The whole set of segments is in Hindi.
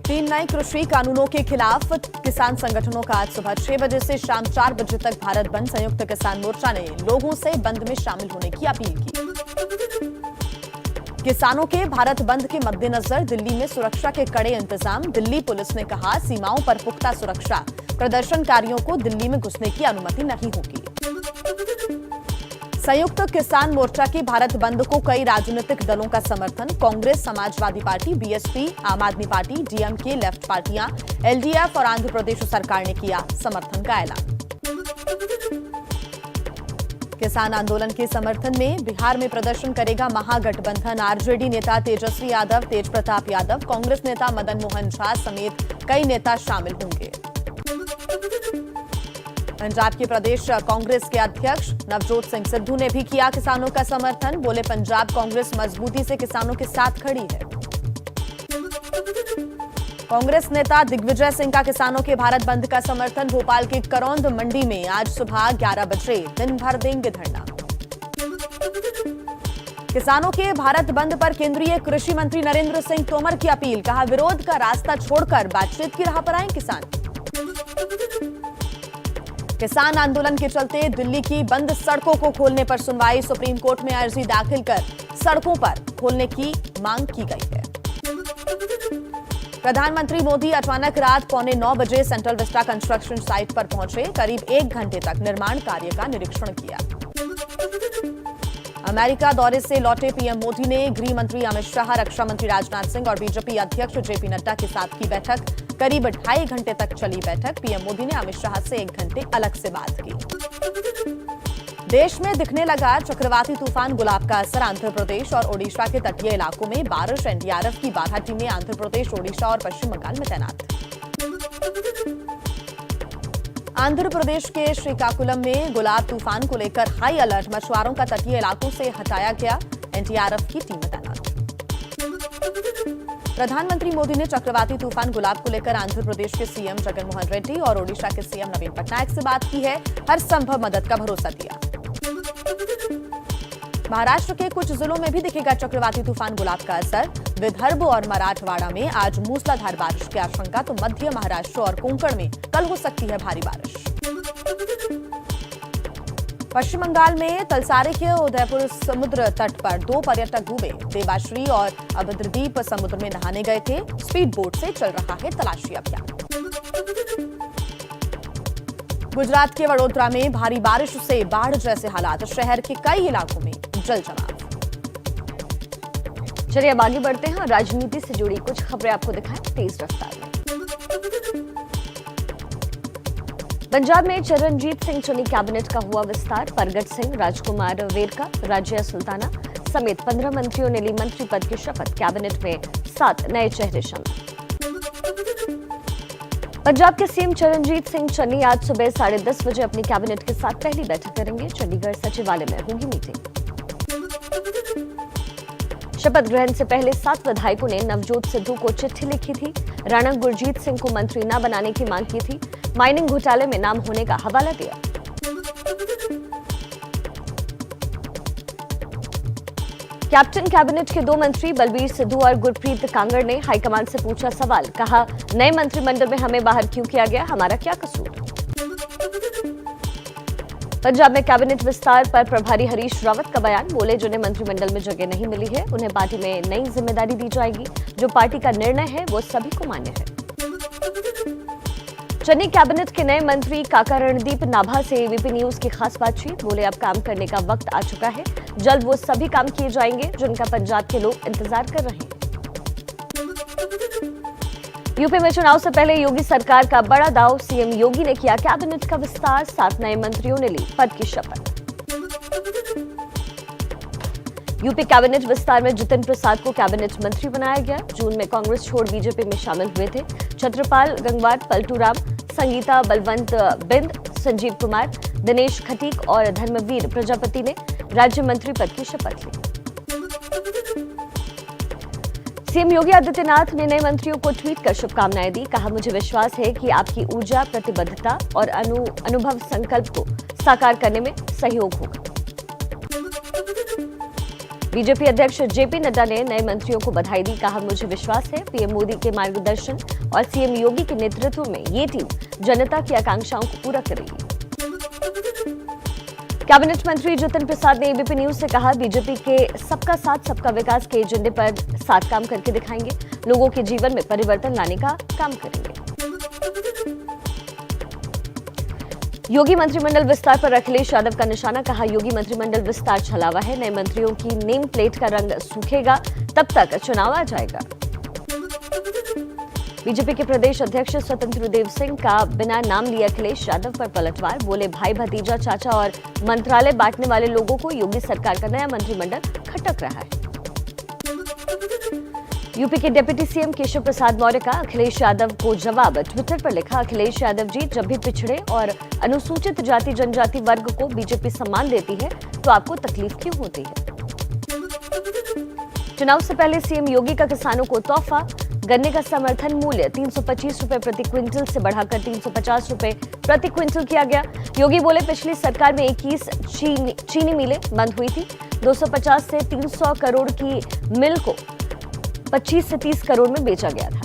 तीन नए कृषि कानूनों के खिलाफ किसान संगठनों का आज सुबह 6 बजे से शाम 4 बजे तक भारत बंद। संयुक्त किसान मोर्चा ने लोगों से बंद में शामिल होने की अपील की। किसानों के भारत बंद के मद्देनजर दिल्ली में सुरक्षा के कड़े इंतजाम। दिल्ली पुलिस ने कहा, सीमाओं पर पुख्ता सुरक्षा, प्रदर्शनकारियों को दिल्ली में घुसने की अनुमति नहीं होगी। संयुक्त किसान मोर्चा के भारत बंद को कई राजनीतिक दलों का समर्थन। कांग्रेस, समाजवादी पार्टी, बीएसपी, आम आदमी पार्टी, डीएमके, लेफ्ट पार्टियां, एलडीएफ और आंध्र प्रदेश सरकार ने किया समर्थन का ऐलान। किसान आंदोलन के समर्थन में बिहार में प्रदर्शन करेगा महागठबंधन। आरजेडी नेता तेजस्वी यादव, तेज प्रताप यादव, कांग्रेस नेता मदन मोहन झा समेत कई नेता शामिल होंगे। पंजाब के प्रदेश कांग्रेस के अध्यक्ष नवजोत सिंह सिद्धू ने भी किया किसानों का समर्थन। बोले, पंजाब कांग्रेस मजबूती से किसानों के साथ खड़ी है। कांग्रेस नेता दिग्विजय सिंह का किसानों के भारत बंद का समर्थन। भोपाल के करौंद मंडी में आज सुबह 11 बजे दिन भर देंगे धरना। किसानों के भारत बंद पर केंद्रीय कृषि मंत्री नरेंद्र सिंह तोमर की अपील। कहा, विरोध का रास्ता छोड़कर बातचीत की राह पर आए किसान। किसान आंदोलन के चलते दिल्ली की बंद सड़कों को खोलने पर सुनवाई। सुप्रीम कोर्ट में अर्जी दाखिल कर सड़कों पर खोलने की मांग की गई है। प्रधानमंत्री मोदी अचानक रात 8:45 बजे सेंट्रल विस्टा कंस्ट्रक्शन साइट पर पहुंचे। करीब 1 घंटे तक निर्माण कार्य का निरीक्षण किया। अमेरिका दौरे से लौटे पीएम मोदी ने गृह मंत्री अमित शाह, रक्षा मंत्री राजनाथ सिंह और बीजेपी अध्यक्ष जेपी नड्डा के साथ की बैठक। करीब 2.5 घंटे तक चली बैठक। पीएम मोदी ने अमित शाह से 1 घंटे अलग से बात की। देश में दिखने लगा चक्रवाती तूफान गुलाब का असर। आंध्र प्रदेश और ओडिशा के तटीय इलाकों में बारिश। एनडीआरएफ की 12 टीमें आंध्र प्रदेश, ओडिशा और पश्चिम बंगाल में तैनात। आंध्र प्रदेश के श्रीकाकुलम में गुलाब तूफान को लेकर हाई अलर्ट। मछुआरों का तटीय इलाकों से हटाया गया। एनडीआरएफ की टीमें तैनात। प्रधानमंत्री मोदी ने चक्रवाती तूफान गुलाब को लेकर आंध्र प्रदेश के सीएम जगन मोहन रेड्डी और ओडिशा के सीएम नवीन पटनायक से बात की है। हर संभव मदद का भरोसा दिया। महाराष्ट्र के कुछ जिलों में भी दिखेगा चक्रवाती तूफान गुलाब का असर। विदर्भ और मराठवाड़ा में आज मूसलाधार बारिश की आशंका, तो मध्य महाराष्ट्र और कोंकण में कल हो सकती है भारी बारिश। पश्चिम बंगाल में तलसारी के उदयपुर समुद्र तट पर 2 पर्यटक डूबे। देवाश्री और अभद्रदीप समुद्र में नहाने गए थे। स्पीड बोट से चल रहा है तलाशी अभियान। गुजरात के वडोदरा में भारी बारिश से बाढ़ जैसे हालात। शहर के कई इलाकों में जल जमाव। चलिए अब आगे बढ़ते हैं और राजनीति से जुड़ी कुछ खबरें आपको दिखाएं तेज रफ्तार में। पंजाब में चरणजीत सिंह चन्नी कैबिनेट का हुआ विस्तार। परगट सिंह, राजकुमार वेरका, राजिया सुल्ताना समेत 15 मंत्रियों ने ली मंत्री पद की शपथ। कैबिनेट में 7 नए चेहरे शामिल। पंजाब के सीएम चरणजीत सिंह चन्नी आज सुबह 10:30 बजे अपनी कैबिनेट के साथ पहली बैठक करेंगे। चंडीगढ़ सचिवालय में होगी मीटिंग। शपथ ग्रहण से पहले 7 विधायकों ने नवजोत सिद्धू को चिट्ठी लिखी थी। राणा गुरजीत सिंह को मंत्री न बनाने की मांग की थी। माइनिंग घोटाले में नाम होने का हवाला दिया। कैप्टन कैबिनेट के 2 मंत्री बलबीर सिद्धू और गुरप्रीत कांगड़ ने हाईकमान से पूछा सवाल। कहा, नए मंत्रिमंडल में हमें बाहर क्यों किया गया, हमारा क्या कसूर। पंजाब में कैबिनेट विस्तार पर प्रभारी हरीश रावत का बयान। बोले, जिन्हें मंत्रिमंडल में जगह नहीं मिली है उन्हें पार्टी में नई जिम्मेदारी दी जाएगी। जो पार्टी का निर्णय है वो सभी को मान्य है। चन्नी कैबिनेट के नए मंत्री काका रणदीप नाभा से एबीपी न्यूज की खास बातचीत। बोले, अब काम करने का वक्त आ चुका है। जल्द वो सभी काम किए जाएंगे जिनका पंजाब के लोग इंतजार कर रहे हैं। यूपी में चुनाव से पहले योगी सरकार का बड़ा दांव। सीएम योगी ने किया कैबिनेट का विस्तार। 7 नए मंत्रियों ने ली पद की शपथ। यूपी कैबिनेट विस्तार में जितिन प्रसाद को कैबिनेट मंत्री बनाया गया। जून में कांग्रेस छोड़ बीजेपी में शामिल हुए थे। छत्रपाल गंगवार, पलटू राम, संगीता बलवंत बिंद, संजीव कुमार, दिनेश खटीक और धर्मवीर प्रजापति ने राज्य मंत्री पद की शपथ ली। सीएम योगी आदित्यनाथ ने नए मंत्रियों को ट्वीट कर शुभकामनाएं दी। कहा, मुझे विश्वास है कि आपकी ऊर्जा, प्रतिबद्धता और अनुभव संकल्प को साकार करने में सहयोग होगा। बीजेपी अध्यक्ष जेपी नड्डा ने नए मंत्रियों को बधाई दी। कहा, मुझे विश्वास है पीएम मोदी के मार्गदर्शन और सीएम योगी के नेतृत्व में ये टीम जनता की आकांक्षाओं को पूरा करेगी। कैबिनेट मंत्री जितिन प्रसाद ने एबीपी न्यूज से कहा, बीजेपी के सबका साथ सबका विकास के एजेंडे पर साथ काम करके दिखाएंगे, लोगों के जीवन में परिवर्तन लाने का काम करेंगे। योगी मंत्रिमंडल विस्तार पर अखिलेश यादव का निशाना। कहा, योगी मंत्रिमंडल विस्तार छलावा है, नए मंत्रियों की नेम प्लेट का रंग सूखेगा तब तक चुनाव आ जाएगा। बीजेपी के प्रदेश अध्यक्ष स्वतंत्र देव सिंह का बिना नाम लिए अखिलेश यादव पर पलटवार। बोले, भाई भतीजा चाचा और मंत्रालय बांटने वाले लोगों को योगी सरकार का नया मंत्रिमंडल खटक रहा है। यूपी के डिप्टी सीएम केशव प्रसाद मौर्य का अखिलेश यादव को जवाब। ट्विटर पर लिखा, अखिलेश यादव जी, जब भी पिछड़े और अनुसूचित जाति जनजाति वर्ग को बीजेपी सम्मान देती है तो आपको तकलीफ क्यों होती है। चुनाव से पहले सीएम योगी का किसानों को तोहफा। गन्ने का समर्थन मूल्य 325 रुपए प्रति क्विंटल से बढ़ाकर 350 रुपए प्रति क्विंटल किया गया। योगी बोले, पिछली सरकार में 21 चीनी मिलें बंद हुई थी। 250 से 300 करोड़ की मिल को 25 से 30 करोड़ में बेचा गया था।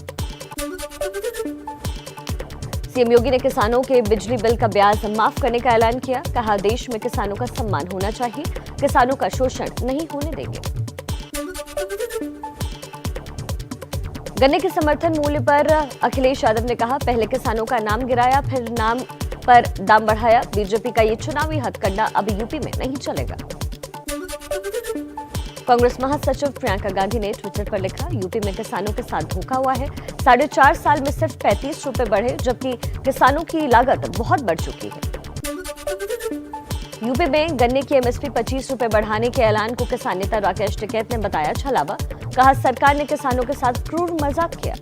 सीएम योगी ने किसानों के बिजली बिल का ब्याज माफ करने का ऐलान किया। कहा, देश में किसानों का सम्मान होना चाहिए, किसानों का शोषण नहीं होने देंगे। गन्ने के समर्थन मूल्य पर अखिलेश यादव ने कहा, पहले किसानों का नाम गिराया, फिर नाम पर दाम बढ़ाया। बीजेपी का ये चुनावी हथकंडा अब यूपी में नहीं चलेगा। कांग्रेस महासचिव प्रियंका गांधी ने ट्विटर पर लिखा, यूपी में किसानों के साथ धोखा हुआ है। 4.5 साल में सिर्फ 35 रुपए बढ़े, जबकि किसानों की लागत बहुत बढ़ चुकी है। यूपी में गन्ने की एमएसपी 25 रुपए बढ़ाने के ऐलान को किसान नेता राकेश टिकैत ने बताया छलावा। कहा, सरकार ने किसानों के साथ क्रूर मजाक किया।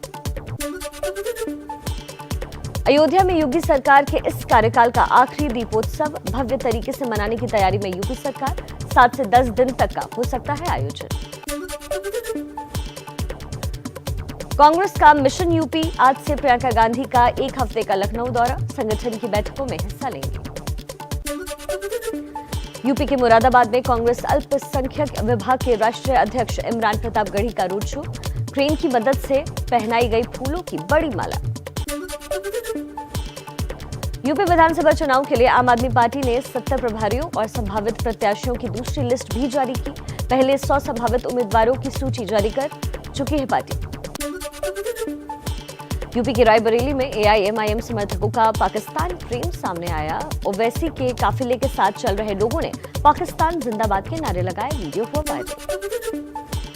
अयोध्या में योगी सरकार के इस कार्यकाल का आखिरी दीपोत्सव भव्य तरीके से मनाने की तैयारी में यूपी सरकार। 7 से 10 दिन तक का हो सकता है आयोजन। कांग्रेस का मिशन यूपी। आज से प्रियंका गांधी का 1 हफ्ते का लखनऊ दौरा। संगठन की बैठकों में हिस्सा लेंगे। यूपी के मुरादाबाद में कांग्रेस अल्पसंख्यक विभाग के राष्ट्रीय अध्यक्ष इमरान प्रताप गढ़ी का रोड शो। क्रेन की मदद से पहनाई गई फूलों की बड़ी माला। यूपी विधानसभा चुनाव के लिए आम आदमी पार्टी ने 70 प्रभारियों और संभावित प्रत्याशियों की दूसरी लिस्ट भी जारी की। पहले 100 संभावित उम्मीदवारों की सूची जारी कर चुकी है पार्टी। यूपी के रायबरेली में एआईएमआईएम समर्थकों का पाकिस्तान प्रेम सामने आया। ओवैसी के काफिले के साथ चल रहे लोगों ने पाकिस्तान जिंदाबाद के नारे लगाए। वीडियो हुआ वायरल।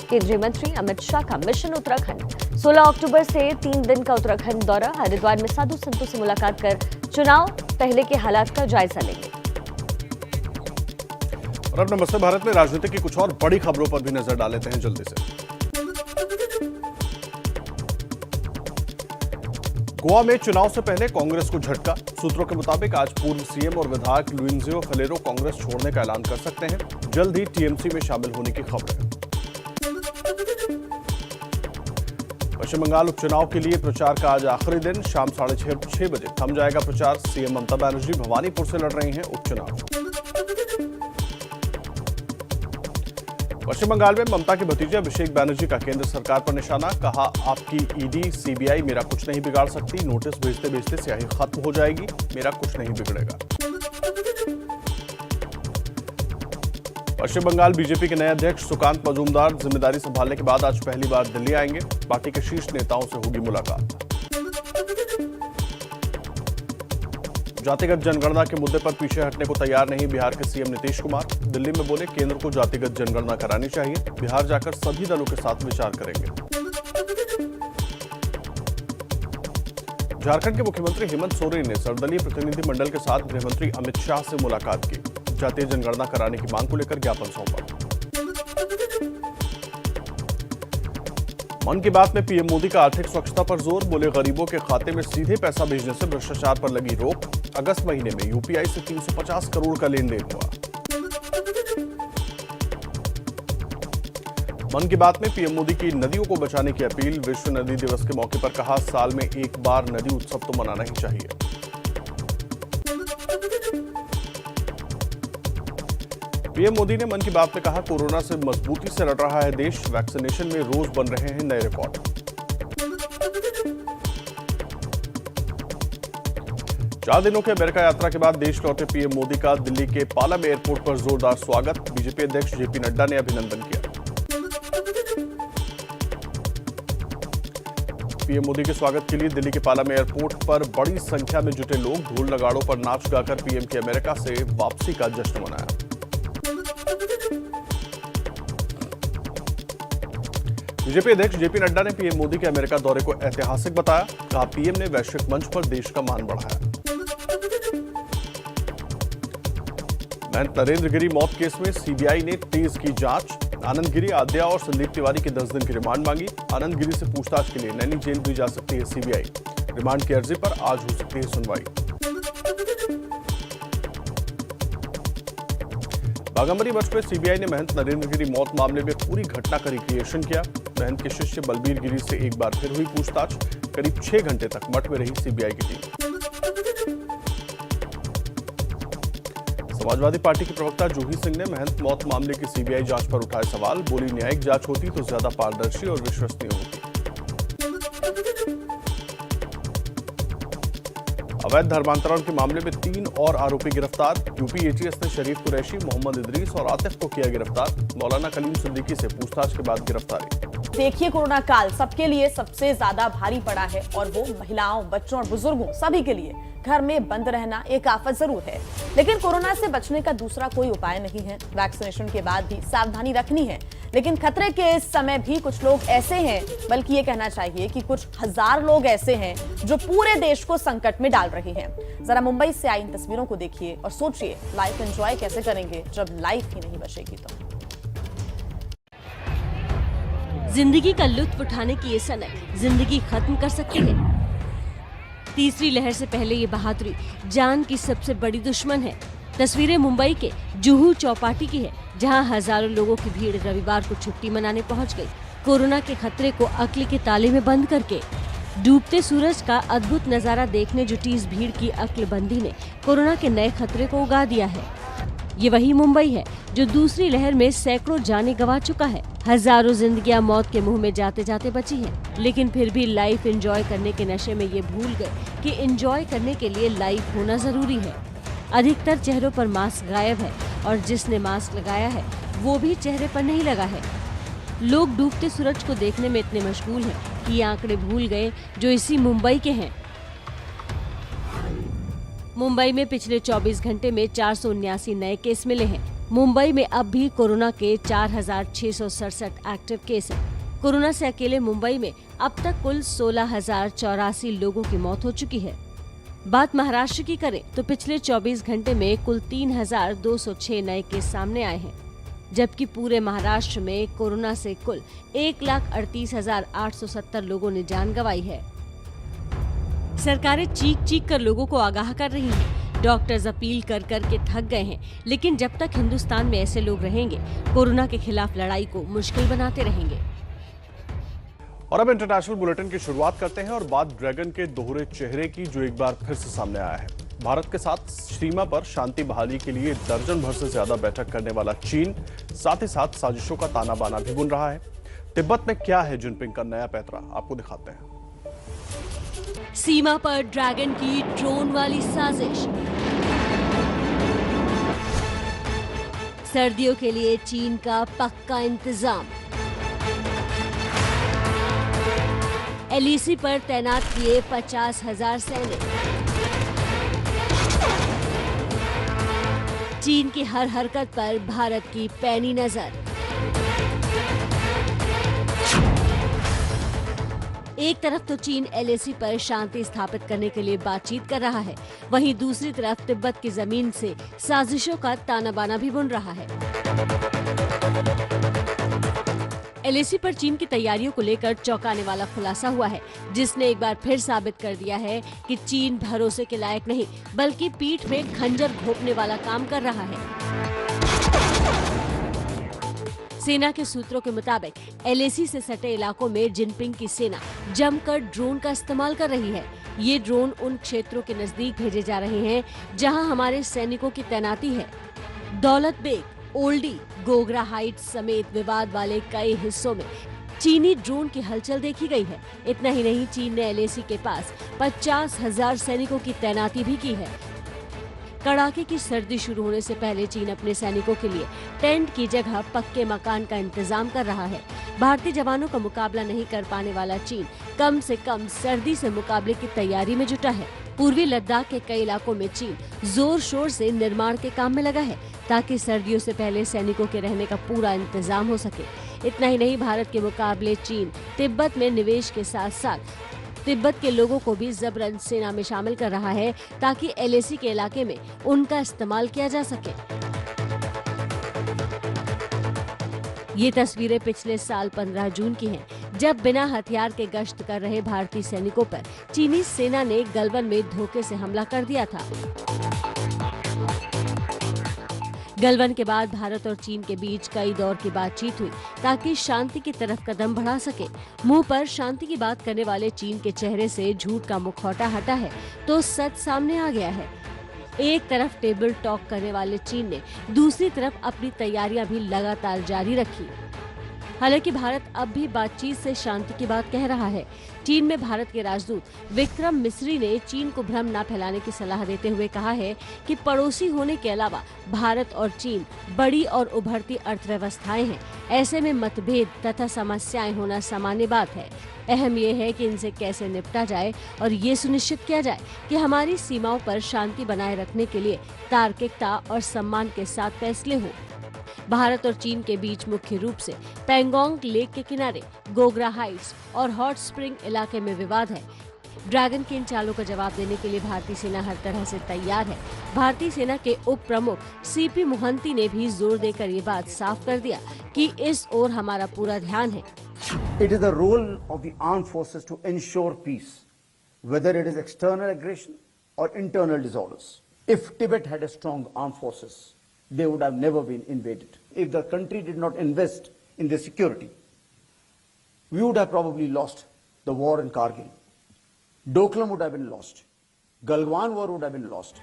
केंद्रीय मंत्री अमित शाह का मिशन उत्तराखंड। 16 अक्टूबर से 3 दिन का उत्तराखंड दौरा। हरिद्वार में साधु संतों से मुलाकात कर चुनाव पहले के हालात का जायजा लेंगे। और अब नमस्ते भारत में राजनीति की कुछ और बड़ी खबरों पर भी नजर डाल लेते हैं जल्दी से। गोवा में चुनाव से पहले कांग्रेस को झटका। सूत्रों के मुताबिक आज पूर्व सीएम और विधायक लुइंजियो फलेरो कांग्रेस छोड़ने का ऐलान कर सकते हैं। जल्द ही टीएमसी में शामिल होने की खबर है। पश्चिम बंगाल उपचुनाव के लिए प्रचार का आज आखिरी दिन। शाम 6:30 बजे थम जाएगा प्रचार। सीएम ममता बनर्जी भवानीपुर से लड़ रही हैं उपचुनाव। पश्चिम बंगाल में ममता के भतीजे अभिषेक बनर्जी का केंद्र सरकार पर निशाना। कहा, आपकी ईडी सीबीआई मेरा कुछ नहीं बिगाड़ सकती। नोटिस भेजते भेजते स्याही खत्म हो जाएगी, मेरा कुछ नहीं बिगड़ेगा। पश्चिम बंगाल बीजेपी के नए अध्यक्ष सुकांत मजूमदार जिम्मेदारी संभालने के बाद आज पहली बार दिल्ली आएंगे। पार्टी के शीर्ष नेताओं से होगी मुलाकात। जातिगत जनगणना के मुद्दे पर पीछे हटने को तैयार नहीं बिहार के सीएम नीतीश कुमार। दिल्ली में बोले, केंद्र को जातिगत जनगणना करानी चाहिए। बिहार जाकर सभी दलों के साथ विचार करेंगे। झारखंड के मुख्यमंत्री हेमंत सोरेन ने सर्वदलीय प्रतिनिधिमंडल के साथ गृहमंत्री अमित शाह से मुलाकात की। जातीय जनगणना कराने की मांग को लेकर ज्ञापन सौंपा। मन की बात में पीएम मोदी का आर्थिक स्वच्छता पर जोर। बोले, गरीबों के खाते में सीधे पैसा भेजने से भ्रष्टाचार पर लगी रोक। अगस्त महीने में यूपीआई से 350 करोड़ का लेन देन हुआ। मन की बात में पीएम मोदी की नदियों को बचाने की अपील। विश्व नदी दिवस के मौके पर कहा, साल में एक बार नदी उत्सव तो मनाना ही चाहिए। पीएम मोदी ने मन की बात में कहा, कोरोना से मजबूती से लड़ रहा है देश, वैक्सीनेशन में रोज बन रहे हैं नए रिकॉर्ड। चार दिनों की अमेरिका यात्रा के बाद देश लौटे पीएम मोदी का दिल्ली के पालम एयरपोर्ट पर जोरदार स्वागत, बीजेपी अध्यक्ष जेपी नड्डा ने अभिनंदन किया। पीएम मोदी के स्वागत के लिए दिल्ली के पालम एयरपोर्ट पर बड़ी संख्या में जुटे लोग ढोल नगाड़ों पर नाच गाकर पीएम की अमेरिका से वापसी का जश्न मनाया। बीजेपी अध्यक्ष जेपी नड्डा ने पीएम मोदी के अमेरिका दौरे को ऐतिहासिक बताया, कहा पीएम ने वैश्विक मंच पर देश का मान बढ़ाया। महंत नरेंद्र गिरी मौत केस में सीबीआई ने तेज की जांच, आनंद गिरी, आद्या और संदीप तिवारी की 10 दिन की रिमांड मांगी। आनंद गिरी से पूछताछ के लिए नैनी जेल भी जा सकती है सीबीआई। रिमांड की अर्जी पर आज हो सकती है सुनवाई। बाघंबरी मठ में सीबीआई ने महंत नरेंद्र गिरी मौत मामले में पूरी घटना का रिक्रिएशन किया। महंत के शिष्य बलबीर गिरी से एक बार फिर हुई पूछताछ। करीब 6 घंटे तक मठ में रही सीबीआई की टीम। समाजवादी पार्टी के प्रवक्ता जूही सिंह ने महंत मौत मामले की सीबीआई जांच पर उठाए सवाल, बोली न्यायिक जांच होती तो ज्यादा पारदर्शी और विश्वसनीय होती। अवैध धर्मांतरण के मामले में 3 और आरोपी गिरफ्तार, यूपी एटीएस ने शरीफ कुरैशी, मोहम्मद इदरीस और आतिफ को किया गिरफ्तार। मौलाना कलीम सिद्दीकी से पूछताछ के बाद गिरफ्तारी। देखिए, कोरोना काल सबके लिए सबसे ज्यादा भारी पड़ा है और वो महिलाओं, बच्चों और बुजुर्गों सभी के लिए घर में बंद रहना एक आफत जरूर है, लेकिन कोरोना से बचने का दूसरा कोई उपाय नहीं है। वैक्सीनेशन के बाद भी सावधानी रखनी है, लेकिन खतरे के इस समय भी कुछ लोग ऐसे हैं, बल्कि ये कहना चाहिए कि कुछ हजार लोग ऐसे हैं जो पूरे देश को संकट में डाल रहे हैं। जरा मुंबई से आई इन तस्वीरों को देखिए और सोचिए लाइफ एंजॉय कैसे करेंगे जब लाइफ ही नहीं बचेगी तो। जिंदगी का लुत्फ उठाने की ये सनक जिंदगी खत्म कर सकती है। तीसरी लहर से पहले ये बहादुरी जान की सबसे बड़ी दुश्मन है। तस्वीरें मुंबई के जुहू चौपाटी की है, जहां हजारों लोगों की भीड़ रविवार को छुट्टी मनाने पहुंच गई। कोरोना के खतरे को अक्ल के ताले में बंद करके डूबते सूरज का अद्भुत नजारा देखने जुटी इस भीड़ की अक्लबंदी ने कोरोना के नए खतरे को उगा दिया है। ये वही मुंबई है जो दूसरी लहर में सैकड़ों जाने गंवा चुका है। हजारों जिंदगियां मौत के मुंह में जाते जाते बची हैं, लेकिन फिर भी लाइफ एंजॉय करने के नशे में ये भूल गए कि एंजॉय करने के लिए लाइफ होना जरूरी है। अधिकतर चेहरों पर मास्क गायब है और जिसने मास्क लगाया है वो भी चेहरे पर नहीं लगा है। लोग डूबते सूरज को देखने में इतने मशगूल हैं कि ये आंकड़े भूल गए जो इसी मुंबई के हैं। मुंबई में पिछले 24 घंटे में 479 नए केस मिले हैं। मुंबई में अब भी कोरोना के 4,667 एक्टिव केस हैं। कोरोना से अकेले मुंबई में अब तक कुल 16,084 लोगों की मौत हो चुकी है। बात महाराष्ट्र की करें तो पिछले 24 घंटे में कुल 3,206 नए केस सामने आए हैं, जबकि पूरे महाराष्ट्र में कोरोना से कुल 1,38,870 लोगों ने जान गंवाई है। सरकारें चीख चीख कर लोगों को आगाह कर रही हैं। डॉक्टर्स अपील कर कर के थक गए हैं, लेकिन जब तक हिंदुस्तान में ऐसे लोग रहेंगे, कोरोना के खिलाफ लड़ाई को मुश्किल बनाते रहेंगे। और अब इंटरनेशनल बुलेटिन की शुरुआत करते हैं और बात ड्रैगन के दोहरे चेहरे की, जो एक बार फिर से सामने आया है। भारत के साथ सीमा पर शांति बहाली के लिए दर्जन भर से ज्यादा बैठक करने वाला चीन साथ ही साथ साजिशों का ताना बाना भी बुन रहा है। तिब्बत में क्या है जिनपिंग का नया पैतरा, आपको दिखाते हैं। सीमा पर ड्रैगन की ड्रोन वाली साजिश। सर्दियों के लिए चीन का पक्का इंतजाम। एलईसी पर तैनात किए 50,000 सैनिक। चीन की हर हरकत पर भारत की पैनी नजर। एक तरफ तो चीन एलएसी पर शांति स्थापित करने के लिए बातचीत कर रहा है, वहीं दूसरी तरफ तिब्बत की जमीन से साजिशों का ताना बाना भी बुन रहा है। एलएसी पर चीन की तैयारियों को लेकर चौंकाने वाला खुलासा हुआ है, जिसने एक बार फिर साबित कर दिया है कि चीन भरोसे के लायक नहीं, बल्कि पीठ में खंजर घोंपने वाला काम कर रहा है। सेना के सूत्रों के मुताबिक एलएसी से सटे इलाकों में जिनपिंग की सेना जमकर ड्रोन का इस्तेमाल कर रही है। ये ड्रोन उन क्षेत्रों के नजदीक भेजे जा रहे हैं जहां हमारे सैनिकों की तैनाती है। दौलत बेग, ओल्डी गोगरा हाइट्स समेत विवाद वाले कई हिस्सों में चीनी ड्रोन की हलचल देखी गई है। इतना ही नहीं, चीन ने एलएसी के पास 50,000 सैनिकों की तैनाती भी की है। कड़ाके की सर्दी शुरू होने से पहले चीन अपने सैनिकों के लिए टेंट की जगह पक्के मकान का इंतजाम कर रहा है। भारतीय जवानों का मुकाबला नहीं कर पाने वाला चीन कम से कम सर्दी से मुकाबले की तैयारी में जुटा है। पूर्वी लद्दाख के कई इलाकों में चीन जोर शोर से निर्माण के काम में लगा है ताकि सर्दियों से पहले सैनिकों के रहने का पूरा इंतजाम हो सके। इतना ही नहीं, भारत के मुकाबले चीन तिब्बत में निवेश के साथ साथ तिब्बत के लोगों को भी जबरन सेना में शामिल कर रहा है ताकि एलएसी के इलाके में उनका इस्तेमाल किया जा सके। ये तस्वीरें पिछले साल 15 जून की हैं, जब बिना हथियार के गश्त कर रहे भारतीय सैनिकों पर चीनी सेना ने गलवान में धोखे से हमला कर दिया था। गलवान के बाद भारत और चीन के बीच कई दौर की बातचीत हुई ताकि शांति की तरफ कदम बढ़ा सके। मुंह पर शांति की बात करने वाले चीन के चेहरे से झूठ का मुखौटा हटा है तो सच सामने आ गया है। एक तरफ टेबल टॉक करने वाले चीन ने दूसरी तरफ अपनी तैयारियां भी लगातार जारी रखी। हालांकि भारत अब भी बातचीत से शांति की बात कह रहा है। चीन में भारत के राजदूत विक्रम मिस्री ने चीन को भ्रम न फैलाने की सलाह देते हुए कहा है कि पड़ोसी होने के अलावा भारत और चीन बड़ी और उभरती अर्थव्यवस्थाएं हैं। ऐसे में मतभेद तथा समस्याएं होना सामान्य बात है। अहम यह है कि इनसे कैसे निपटा जाए और ये सुनिश्चित किया जाए कि हमारी सीमाओं पर शांति बनाए रखने के लिए तार्किकता और सम्मान के साथ फैसले हों। भारत और चीन के बीच मुख्य रूप से पैंगोंग लेक के किनारे गोगरा हाइट्स और हॉट स्प्रिंग इलाके में विवाद है। ड्रैगन के इन चालों का जवाब देने के लिए भारतीय सेना हर तरह से तैयार है। भारतीय सेना के उप प्रमुख सीपी मोहंती ने भी जोर देकर ये बात साफ कर दिया कि इस ओर हमारा पूरा ध्यान है। It is the role of the armed forces to ensure peace, whether it is external aggression or internal disorders. If Tibet had a strong armed forces, they would have never been invaded. If the country did not invest in their security, we would have probably lost the war in Kargil. Doklam would have been lost. Galwan war would have been lost.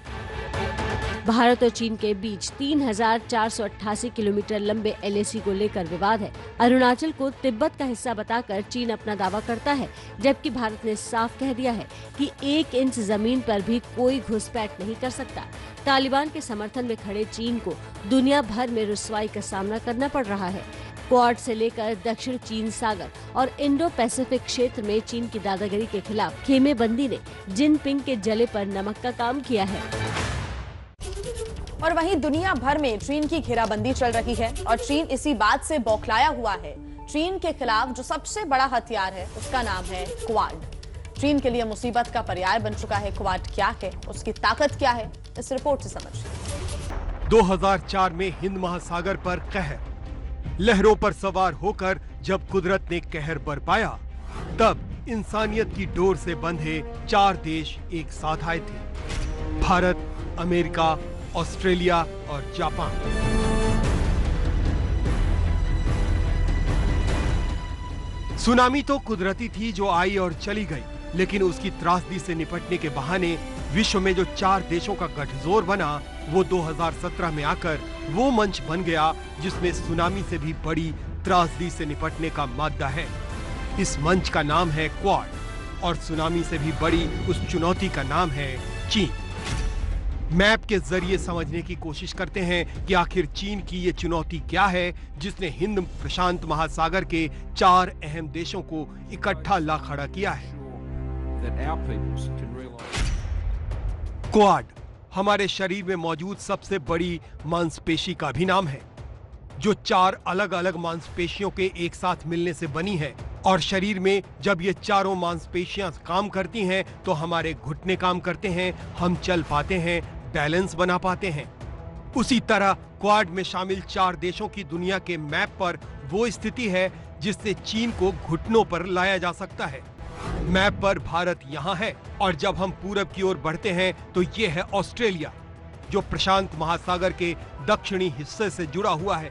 Bharat और चीन के बीच 3,488 किलोमीटर लंबे एलएसी को लेकर विवाद है। अरुणाचल को तिब्बत का हिस्सा बताकर चीन अपना दावा करता है, जबकि भारत ने साफ कह दिया है कि 1 इंच जमीन पर भी कोई घुसपैठ नहीं कर सकता। तालिबान के समर्थन में खड़े चीन को दुनिया भर में रुसवाई का सामना करना पड़ रहा है। क्वाड से लेकर दक्षिण चीन सागर और इंडो पैसिफिक क्षेत्र में चीन की दादागिरी के खिलाफ खेमेबंदी ने जिनपिंग के जले पर नमक का काम किया है। और वहीं दुनिया भर में चीन की घेराबंदी चल रही है और चीन इसी बात से बौखलाया हुआ है। चीन के खिलाफ जो सबसे बड़ा हथियार है उसका नाम है क्वाड। चीन के लिए मुसीबत का पर्याय बन चुका है क्वाड। क्या है, उसकी ताकत क्या है, इस रिपोर्ट से समझिए। 2004 में हिंद महासागर पर कहर, लहरों पर सवार होकर जब कुदरत ने कहर बरपाया, तब इंसानियत की डोर से बंधे 4 देश एक साथ आए थे: भारत, अमेरिका, ऑस्ट्रेलिया और जापान। सुनामी तो कुदरती थी जो आई और चली गई, लेकिन उसकी त्रासदी से निपटने के बहाने विश्व में जो 4 देशों का गठजोड़ बना, वो 2017 में आकर वो मंच बन गया जिसमें सुनामी से भी बड़ी त्रासदी से निपटने का मादा है। इस मंच का नाम है क्वाड और सुनामी से भी बड़ी उस चुनौती का नाम है चीन। मैप के जरिए समझने की कोशिश करते हैं कि आखिर चीन की ये चुनौती क्या है जिसने हिंद प्रशांत महासागर के 4 अहम देशों को इकट्ठा ला खड़ा किया है। क्वाड हमारे शरीर में मौजूद सबसे बड़ी मांसपेशी का भी नाम है, जो 4 अलग अलग मांसपेशियों के एक साथ मिलने से बनी है। और शरीर में जब ये चारों मांसपेशियां काम करती हैं तो हमारे घुटने काम करते हैं, हम चल पाते हैं, बैलेंस बना पाते हैं। उसी तरह क्वाड में शामिल 4 देशों की दुनिया के मैप पर वो स्थिति है जिससे चीन को घुटनों पर लाया जा सकता है। मैप पर भारत यहाँ है और जब हम पूरब की ओर बढ़ते हैं तो ये है ऑस्ट्रेलिया, जो प्रशांत महासागर के दक्षिणी हिस्से से जुड़ा हुआ है।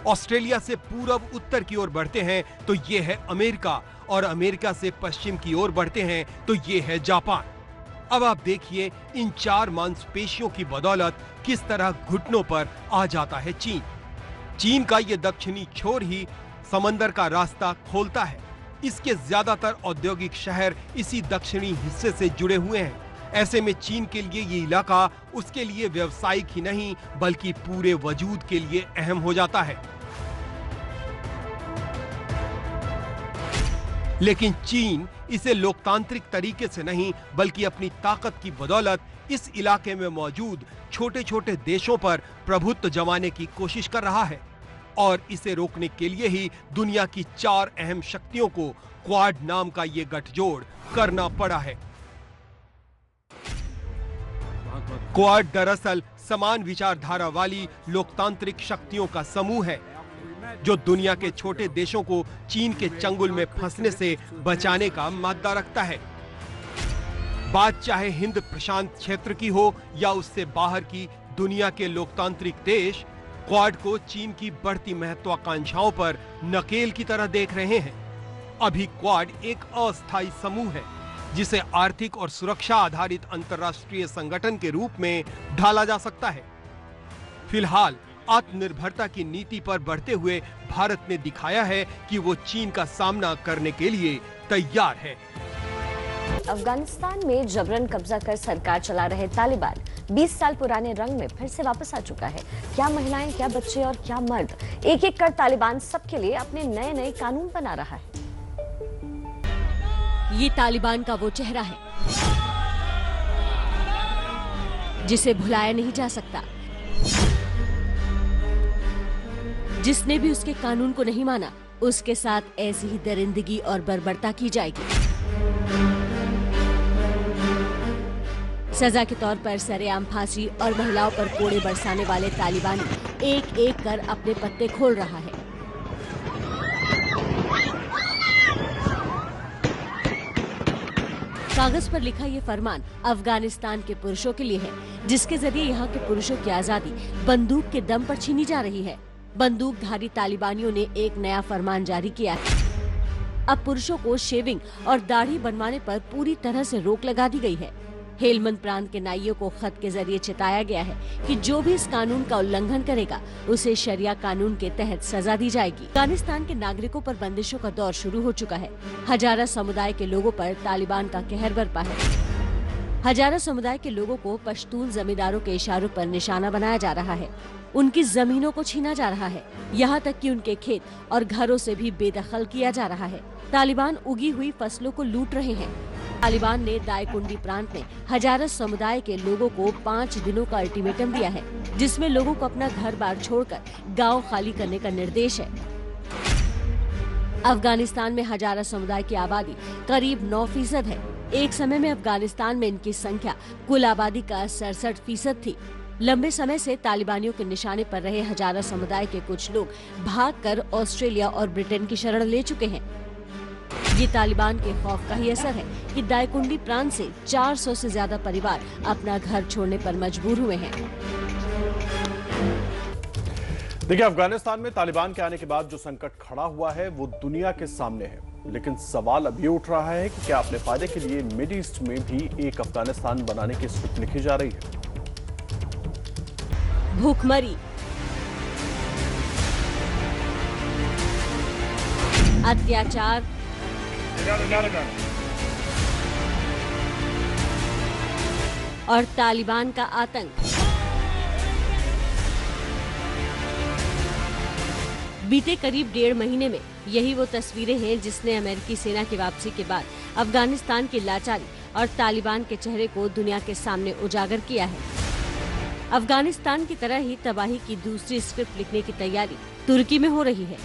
ऑस्ट्रेलिया से पूरब उत्तर की ओर बढ़ते हैं तो ये है अमेरिका और अमेरिका से पश्चिम की ओर बढ़ते हैं तो ये है जापान। अब आप देखिए इन 4 मांसपेशियों की बदौलत किस तरह घुटनों पर आ जाता है चीन। चीन का ये दक्षिणी छोर ही समंदर का रास्ता खोलता है। इसके ज्यादातर औद्योगिक शहर इसी दक्षिणी हिस्से से जुड़े हुए हैं। ऐसे में चीन के लिए ये इलाका उसके लिए व्यवसायिक ही नहीं बल्कि पूरे वजूद के लिए अहम हो जाता है। लेकिन चीन इसे लोकतांत्रिक तरीके से नहीं बल्कि अपनी ताकत की बदौलत इस इलाके में मौजूद छोटे छोटे देशों पर प्रभुत्व जमाने की कोशिश कर रहा है और इसे रोकने के लिए ही दुनिया की 4 अहम शक्तियों को क्वाड नाम का ये गठजोड़ करना पड़ा है। क्वाड दरअसल समान विचारधारा वाली लोकतांत्रिक शक्तियों का समूह है जो दुनिया के छोटे देशों को चीन के चंगुल में फंसने से बचाने का मादा रखता है। बात चाहे हिंद प्रशांत क्षेत्र की हो या उससे बाहर की दुनिया के लोकतांत्रिक देश, क्वाड को चीन की बढ़ती महत्वाकांक्षाओं पर नकेल की तरह देख रहे हैं। अभी क्वाड एक अस्थायी समूह है जिसे आर्थिक और सुरक्षा आधारित अंतर्राष्ट्रीय संगठन के रूप में ढाला जा सकता है। फिलहाल आत्मनिर्भरता की नीति पर बढ़ते हुए भारत ने दिखाया है कि वो चीन का सामना करने के लिए तैयार है। अफगानिस्तान में जबरन कब्जा कर सरकार चला रहे तालिबान 20 साल पुराने रंग में फिर से वापस आ चुका है। क्या महिलाएं, क्या बच्चे और क्या मर्द, एक एक कर तालिबान सबके लिए अपने नए नए कानून बना रहा है। ये तालिबान का वो चेहरा है जिसे भुलाया नहीं जा सकता। जिसने भी उसके कानून को नहीं माना उसके साथ ऐसी ही दरिंदगी और बर्बरता की जाएगी। सजा के तौर पर सरेआम फांसी और महिलाओं पर कोड़े बरसाने वाले तालिबानी एक एक कर अपने पत्ते खोल रहा है। कागज पर लिखा ये फरमान अफगानिस्तान के पुरुषों के लिए है, जिसके जरिए यहाँ के पुरुषों की आजादी बंदूक के दम पर छीनी जा रही है। बंदूकधारी तालिबानियों ने एक नया फरमान जारी किया है। अब पुरुषों को शेविंग और दाढ़ी बनवाने पर पूरी तरह से रोक लगा दी गई है। हेलमंद प्रांत के नाइयों को खत के जरिए चेताया गया है कि जो भी इस कानून का उल्लंघन करेगा उसे शरिया कानून के तहत सजा दी जाएगी। अफगानिस्तान के नागरिकों पर बंदिशों का दौर शुरू हो चुका है। हजारा समुदाय के लोगों पर तालिबान का कहर बरपा है। हजारा समुदाय के लोगों को पश्तून जमींदारों के इशारों पर निशाना बनाया जा रहा है। उनकी जमीनों को छीना जा रहा है, यहाँ तक कि उनके खेत और घरों से भी बेदखल किया जा रहा है। तालिबान उगी हुई फसलों को लूट रहे हैं। तालिबान ने दायकुंडी प्रांत में हजारा समुदाय के लोगों को 5 दिनों का अल्टीमेटम दिया है, जिसमें लोगों को अपना घर बार छोड़कर गांव खाली करने का निर्देश है। अफगानिस्तान में हजारा समुदाय की आबादी करीब 9% है। एक समय में अफगानिस्तान में इनकी संख्या कुल आबादी का 67% थी। लंबे समय से तालिबानियों के निशाने पर रहे हजारा समुदाय के कुछ लोग भागकर ऑस्ट्रेलिया और ब्रिटेन की शरण ले चुके हैं। ये तालिबान के खौफ का ही असर है कि दायकुंडी प्रांत से 400 से ज्यादा परिवार अपना घर छोड़ने पर मजबूर हुए हैं। देखिए, अफगानिस्तान में तालिबान के आने के बाद जो संकट खड़ा हुआ है वो दुनिया के सामने है, लेकिन सवाल अब ये उठ रहा है कि क्या अपने फायदे के लिए मिड ईस्ट में भी एक अफगानिस्तान बनाने की स्क्रिप्ट लिखी जा रही है। भूखमरी, अत्याचार, और तालिबान का आतंक। बीते करीब 1.5 महीने में यही वो तस्वीरें हैं जिसने अमेरिकी सेना की वापसी के बाद अफगानिस्तान की लाचारी और तालिबान के चेहरे को दुनिया के सामने उजागर किया है। अफगानिस्तान की तरह ही तबाही की दूसरी स्क्रिप्ट लिखने की तैयारी तुर्की में हो रही है।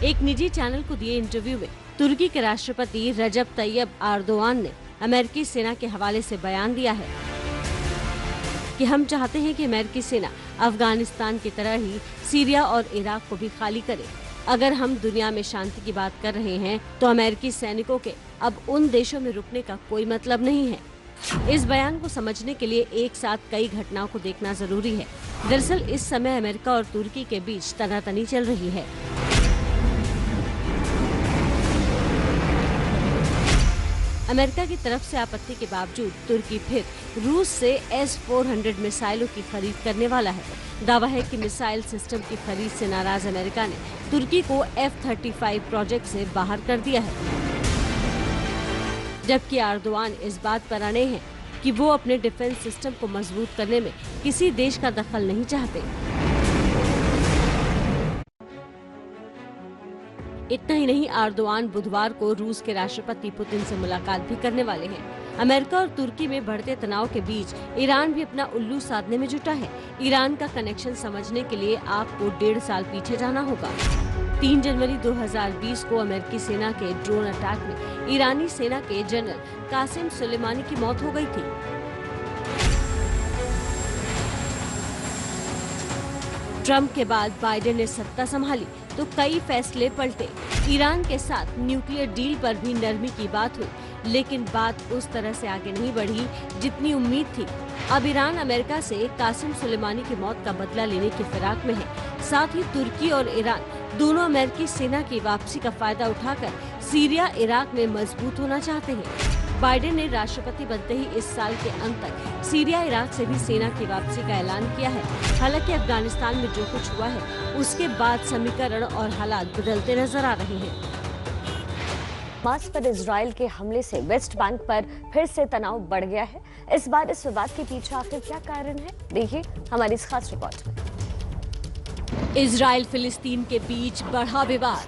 एक निजी चैनल को दिए इंटरव्यू में तुर्की के राष्ट्रपति रजब तैयब एर्दोआन ने अमेरिकी सेना के हवाले से बयान दिया है कि हम चाहते हैं कि अमेरिकी सेना अफगानिस्तान की तरह ही सीरिया और इराक को भी खाली करे। अगर हम दुनिया में शांति की बात कर रहे हैं तो अमेरिकी सैनिकों के अब उन देशों में रुकने का कोई मतलब नहीं है। इस बयान को समझने के लिए एक साथ कई घटनाओं को देखना जरूरी है। दरअसल इस समय अमेरिका और तुर्की के बीच तनातनी चल रही है। अमेरिका की तरफ से आपत्ति के बावजूद तुर्की फिर रूस से S-400 मिसाइलों की खरीद करने वाला है। दावा है कि मिसाइल सिस्टम की खरीद से नाराज अमेरिका ने तुर्की को F-35 प्रोजेक्ट से बाहर कर दिया है, जबकि एर्दोआन इस बात पर अड़े हैं कि वो अपने डिफेंस सिस्टम को मजबूत करने में किसी देश का दखल नहीं चाहते। इतना ही नहीं, एर्दोआन बुधवार को रूस के राष्ट्रपति पुतिन से मुलाकात भी करने वाले हैं। अमेरिका और तुर्की में बढ़ते तनाव के बीच ईरान भी अपना उल्लू साधने में जुटा है। ईरान का कनेक्शन समझने के लिए आपको 1.5 साल पीछे जाना होगा। 3 जनवरी 2020 को अमेरिकी सेना के ड्रोन अटैक में ईरानी सेना के जनरल कासिम सुलेमानी की मौत हो गई थी। ट्रंप के बाद बाइडेन ने सत्ता संभाली तो कई फैसले पलटे। ईरान के साथ न्यूक्लियर डील पर भी नरमी की बात हुई, लेकिन बात उस तरह से आगे नहीं बढ़ी जितनी उम्मीद थी। अब ईरान अमेरिका से कासिम सुलेमानी की मौत का बदला लेने की फिराक में है। साथ ही तुर्की और ईरान दोनों अमेरिकी सेना की वापसी का फायदा उठाकर सीरिया, इराक में मजबूत होना चाहते हैं। बाइडेन ने राष्ट्रपति बनते ही इस साल के अंत तक सीरिया, इराक से भी सेना की वापसी का ऐलान किया है। हालांकि अफगानिस्तान में जो कुछ हुआ है उसके बाद समीकरण और हालात बदलते नजर आ रहे हैं। हमास पर इजराइल के हमले से वेस्ट बैंक पर फिर से तनाव बढ़ गया है। इस बार इस विवाद के पीछे आखिर क्या कारण है, देखिए हमारी इस खास रिपोर्ट में। इजराइल फिलिस्तीन के बीच बढ़ा विवाद।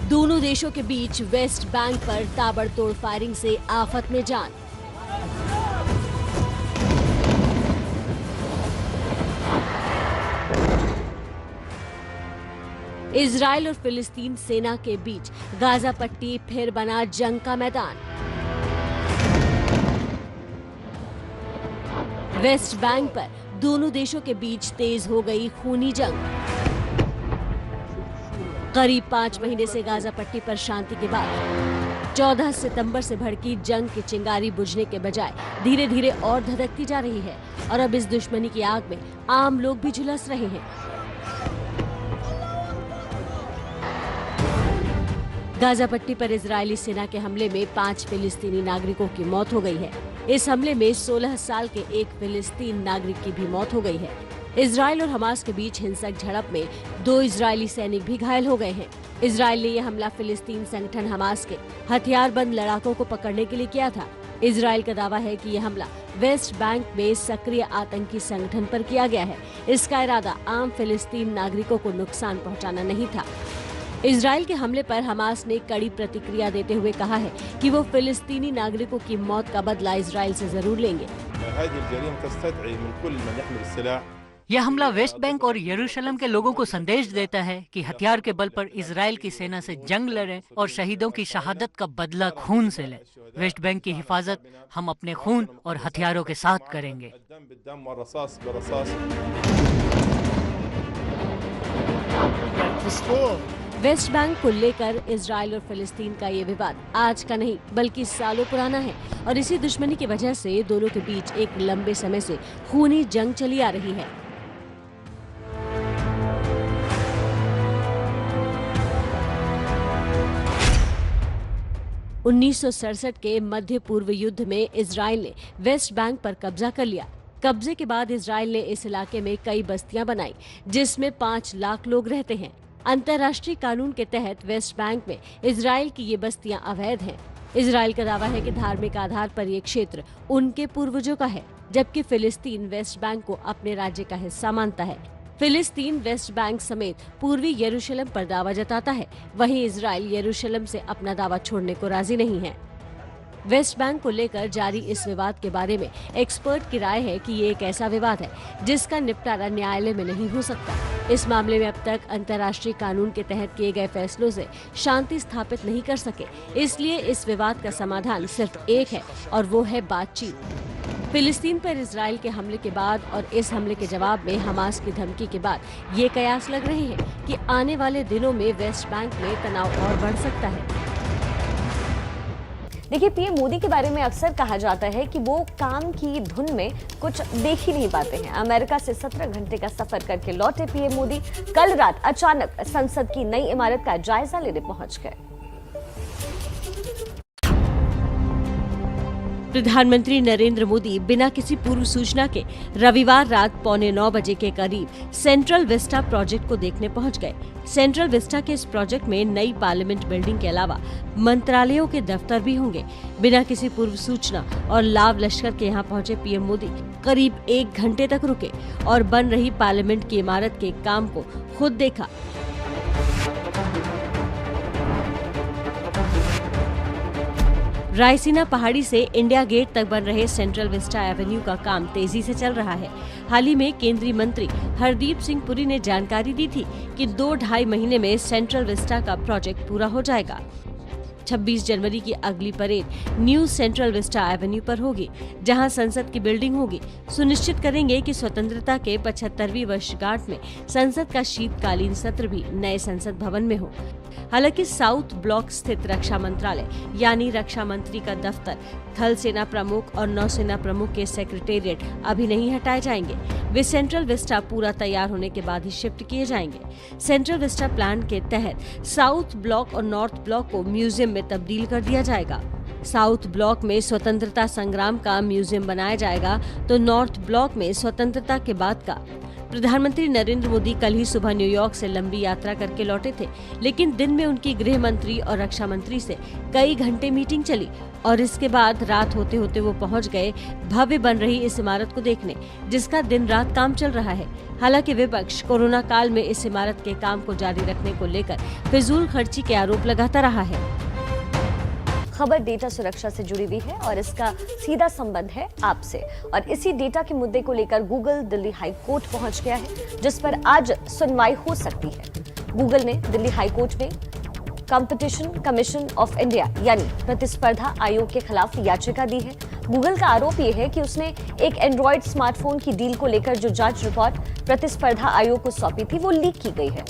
दोनों देशों के बीच वेस्ट बैंक पर ताबड़तोड़ फायरिंग से आफत में जान। इजराइल और फिलिस्तीन सेना के बीच गाजा पट्टी फिर बना जंग का मैदान। वेस्ट बैंक पर दोनों देशों के बीच तेज हो गई खूनी जंग। करीब 5 महीने से गाजा पट्टी पर शांति के बाद 14 सितंबर से भड़की जंग की चिंगारी बुझने के बजाय धीरे धीरे और धधकती जा रही है और अब इस दुश्मनी की आग में आम लोग भी झुलस रहे हैं। गाजा पट्टी पर इजरायली सेना के हमले में 5 फिलिस्तीनी नागरिकों की मौत हो गई है। इस हमले में 16 साल के एक फिलिस्तीन नागरिक की भी मौत हो गई है। इजराइल और हमास के बीच हिंसक झड़प में 2 इजरायली सैनिक भी घायल हो गए हैं। इजराइल ने यह हमला फिलिस्तीन संगठन हमास के हथियारबंद लड़ाकों को पकड़ने के लिए किया था। इजराइल का दावा है कि यह हमला वेस्ट बैंक में सक्रिय आतंकी संगठन पर किया गया है। इसका इरादा आम फिलिस्तीन नागरिकों को नुकसान पहुंचाना नहीं था। इजराइल के हमले पर हमास ने कड़ी प्रतिक्रिया देते हुए कहा है कि वो फिलिस्तीनी नागरिकों की मौत का बदला इजराइल से जरूर लेंगे। यह हमला वेस्ट बैंक और यरूशलेम के लोगों को संदेश देता है कि हथियार के बल पर इजराइल की सेना से जंग लड़ें और शहीदों की शहादत का बदला खून से लें। वेस्ट बैंक की हिफाजत हम अपने खून और हथियारों के साथ करेंगे। वेस्ट बैंक को लेकर इजराइल और फिलिस्तीन का ये विवाद आज का नहीं बल्कि सालों पुराना है और इसी दुश्मनी की वजह से दोनों के बीच एक लंबे समय से खूनी जंग चली आ रही है। उन्नीस के मध्य पूर्व युद्ध में इजराइल ने वेस्ट बैंक पर कब्जा कर लिया। कब्जे के बाद इजराइल ने इस इलाके में कई बस्तियां बनाई जिसमें 5 लाख लोग रहते हैं। अंतर्राष्ट्रीय कानून के तहत वेस्ट बैंक में इजराइल की ये बस्तियां अवैध हैं। इजराइल का दावा है कि धार्मिक आधार पर ये क्षेत्र उनके पूर्वजों का है, जबकि फिलिस्तीन वेस्ट बैंक को अपने राज्य का हिस्सा मानता है। फिलिस्तीन वेस्ट बैंक समेत पूर्वी यरूशलेम पर दावा जताता है, वहीं इजराइल यरूशलेम से अपना दावा छोड़ने को राजी नहीं है। वेस्ट बैंक को लेकर जारी इस विवाद के बारे में एक्सपर्ट की राय है कि ये एक ऐसा विवाद है जिसका निपटारा न्यायालय में नहीं हो सकता। इस मामले में अब तक अंतर्राष्ट्रीय कानून के तहत किए गए फैसलों से शांति स्थापित नहीं कर सके, इसलिए इस विवाद का समाधान सिर्फ एक है और वो है बातचीत। फिलिस्तीन पर इजराइल के हमले के बाद और इस हमले के जवाब में हमास की धमकी के बाद ये कयास लग रहे हैं कि आने वाले दिनों में वेस्ट बैंक में तनाव और बढ़ सकता है। देखिए, पीएम मोदी के बारे में अक्सर कहा जाता है कि वो काम की धुन में कुछ देख ही नहीं पाते हैं। अमेरिका से 17 घंटे का सफर करके लौटे पीएम मोदी कल रात अचानक संसद की नई इमारत का जायजा लेने पहुंच गए। प्रधानमंत्री नरेंद्र मोदी बिना किसी पूर्व सूचना के रविवार रात 8:45 बजे के करीब सेंट्रल विस्टा प्रोजेक्ट को देखने पहुंच गए। सेंट्रल विस्टा के इस प्रोजेक्ट में नई पार्लियामेंट बिल्डिंग के अलावा मंत्रालयों के दफ्तर भी होंगे। बिना किसी पूर्व सूचना और लाव लश्कर के यहां पहुंचे पीएम मोदी करीब 1 घंटे तक रुके और बन रही पार्लियामेंट की इमारत के काम को खुद देखा। रायसीना पहाड़ी से इंडिया गेट तक बन रहे सेंट्रल विस्टा एवेन्यू का काम तेजी से चल रहा है। हाल ही में केंद्रीय मंत्री हरदीप सिंह पुरी ने जानकारी दी थी कि 2-2.5 महीने में सेंट्रल विस्टा का प्रोजेक्ट पूरा हो जाएगा। 26 जनवरी की अगली parade new central Vista Avenue पर होगी, जहां संसद की बिल्डिंग होगी। सुनिश्चित करेंगे कि स्वतंत्रता के 75वीं वर्षगांठ में संसद का शीतकालीन सत्र भी नए संसद भवन में हो। हालांकि साउथ ब्लॉक स्थित रक्षा मंत्रालय यानी रक्षा मंत्री का दफ्तर, थल सेना प्रमुख और नौसेना प्रमुख के सेक्रेटेरिएट अभी नहीं हटाए जाएंगे। वे सेंट्रल विस्टा पूरा तैयार होने के बाद ही शिफ्ट किए जाएंगे। सेंट्रल विस्टा प्लान के तहत साउथ ब्लॉक और नॉर्थ ब्लॉक को म्यूजियम में तब्दील कर दिया जाएगा। साउथ ब्लॉक में स्वतंत्रता संग्राम का म्यूजियम बनाया जाएगा तो नॉर्थ ब्लॉक में स्वतंत्रता के बाद का। प्रधानमंत्री नरेंद्र मोदी कल ही सुबह न्यूयॉर्क से लंबी यात्रा करके लौटे थे, लेकिन दिन में उनकी गृह मंत्री और रक्षा मंत्री से कई घंटे मीटिंग चली और इसके बाद रात होते होते वो पहुंच गए भव्य बन रही इस इमारत को देखने, जिसका दिन रात काम चल रहा है। हालांकि विपक्ष कोरोना काल में इस इमारत के काम को जारी रखने को लेकर फिजूल खर्ची के आरोप लगाता रहा है। खबर डेटा सुरक्षा से जुड़ी हुई है और इसका सीधा संबंध है आपसे, और इसी डेटा के मुद्दे को लेकर गूगल दिल्ली हाई कोर्ट पहुंच गया है, जिस पर आज सुनवाई हो सकती है। गूगल ने दिल्ली हाई कोर्ट में कंपटीशन कमीशन ऑफ इंडिया यानी प्रतिस्पर्धा आयोग के खिलाफ याचिका दी है। गूगल का आरोप यह है कि उसने एक एंड्रॉयड स्मार्टफोन की डील को लेकर जो जांच रिपोर्ट प्रतिस्पर्धा आयोग को सौंपी थी वो लीक की गई है।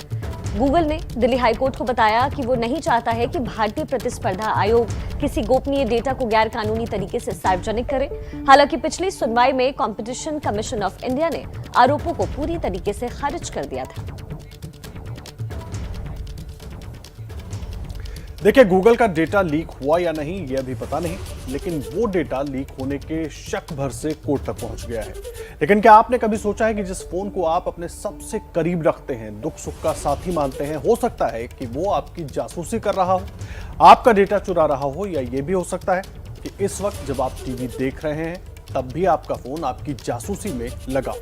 गूगल ने दिल्ली हाईकोर्ट को बताया कि वो नहीं चाहता है कि भारतीय प्रतिस्पर्धा आयोग किसी गोपनीय डेटा को गैर कानूनी तरीके से सार्वजनिक करे। हालांकि पिछली सुनवाई में कंपटीशन कमीशन ऑफ इंडिया ने आरोपों को पूरी तरीके से खारिज कर दिया था। देखिए, गूगल का डेटा लीक हुआ या नहीं यह भी पता नहीं, लेकिन वो डेटा लीक होने के शक भर से कोर्ट तक पहुंच गया है। लेकिन क्या आपने कभी सोचा है कि जिस फोन को आप अपने सबसे करीब रखते हैं, दुख सुख का साथी मानते हैं, हो सकता है कि वो आपकी जासूसी कर रहा हो, आपका डेटा चुरा रहा हो, या ये भी हो सकता है कि इस वक्त जब आप टीवी देख रहे हैं तब भी आपका फोन आपकी जासूसी में लगा।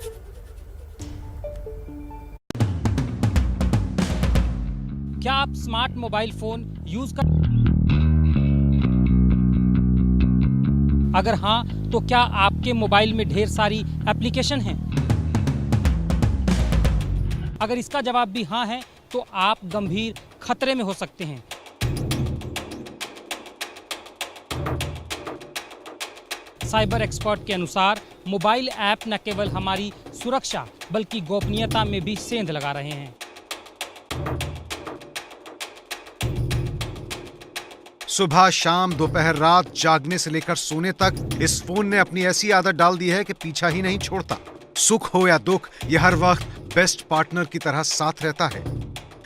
क्या आप स्मार्ट मोबाइल फोन यूज कर, अगर हाँ तो क्या आपके मोबाइल में ढेर सारी एप्लीकेशन हैं? अगर इसका जवाब भी हाँ है तो आप गंभीर खतरे में हो सकते हैं। साइबर एक्सपर्ट के अनुसार मोबाइल ऐप न केवल हमारी सुरक्षा बल्कि गोपनीयता में भी सेंध लगा रहे हैं। सुबह शाम दोपहर रात जागने से लेकर सोने तक इस फोन ने अपनी ऐसी आदत डाल दी है कि पीछा ही नहीं छोड़ता। सुख हो या दुख, यह हर वक्त बेस्ट पार्टनर की तरह साथ रहता है।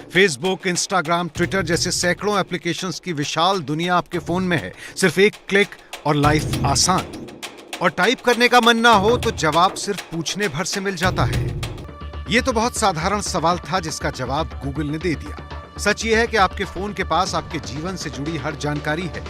फेसबुक, इंस्टाग्राम, ट्विटर जैसे सैकड़ों एप्लीकेशंस की विशाल दुनिया आपके फोन में है। सिर्फ एक क्लिक और लाइफ आसान। और टाइप करने का मन ना हो तो जवाब सिर्फ पूछने भर से मिल जाता है। ये तो बहुत साधारण सवाल था जिसका जवाब गूगल ने दे दिया। सच ये है कि आपके फोन के पास आपके जीवन से जुड़ी हर जानकारी है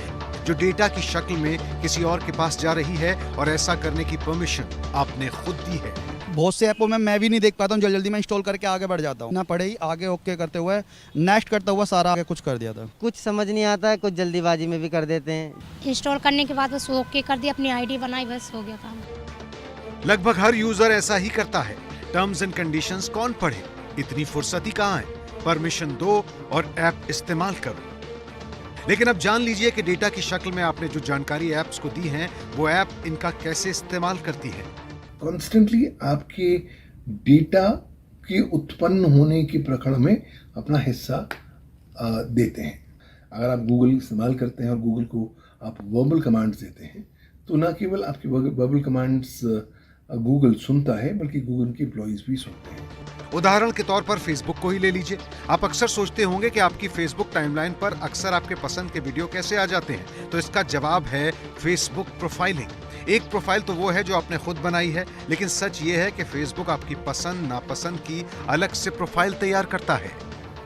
जो डेटा की शक्ल में किसी और के पास जा रही है, और ऐसा करने की परमिशन आपने खुद दी है। बहुत से ऐपों में मैं भी नहीं देख पाता हूँ, जल्दी में इंस्टॉल करके आगे बढ़ जाता हूँ। ना पढ़े ही आगे ओके करते हुए नेक्स्ट करता हुआ सारा आगे कुछ कर दिया था। कुछ समझ नहीं आता है, कुछ जल्दीबाजी में भी कर देते हैं। इंस्टॉल करने के बाद बस ओके कर दिया, अपनी आईडी बनाई, बस हो गया काम। लगभग हर यूजर ऐसा ही करता है। टर्म्स एंड कंडीशंस कौन पढ़े, इतनी फुर्सत ही कहाँ है। परमिशन दो और ऐप इस्तेमाल करो। लेकिन अब जान लीजिए कि डेटा की शक्ल में आपने जो जानकारी ऐप्स को दी है, वो ऐप इनका कैसे इस्तेमाल करती है। कॉन्स्टेंटली आपके डेटा के उत्पन्न होने की प्रक्रिया में अपना हिस्सा देते हैं। अगर आप गूगल इस्तेमाल करते हैं और गूगल को आप वर्बल कमांड्स देते हैं तो ना केवल आपकी वर्बल कमांड्स गूगल सुनता है बल्कि गूगल के एम्प्लॉइज भी सुनते हैं। उदाहरण के तौर पर फेसबुक को ही ले लीजिए। आप अक्सर सोचते होंगे कि आपकी फेसबुक टाइमलाइन पर अक्सर आपके पसंद के वीडियो कैसे आ जाते हैं, तो इसका जवाब है फेसबुक प्रोफाइलिंग। एक प्रोफाइल तो वो है जो आपने खुद बनाई है, लेकिन सच ये है कि फेसबुक आपकी पसंद नापसंद की अलग से प्रोफाइल तैयार करता है।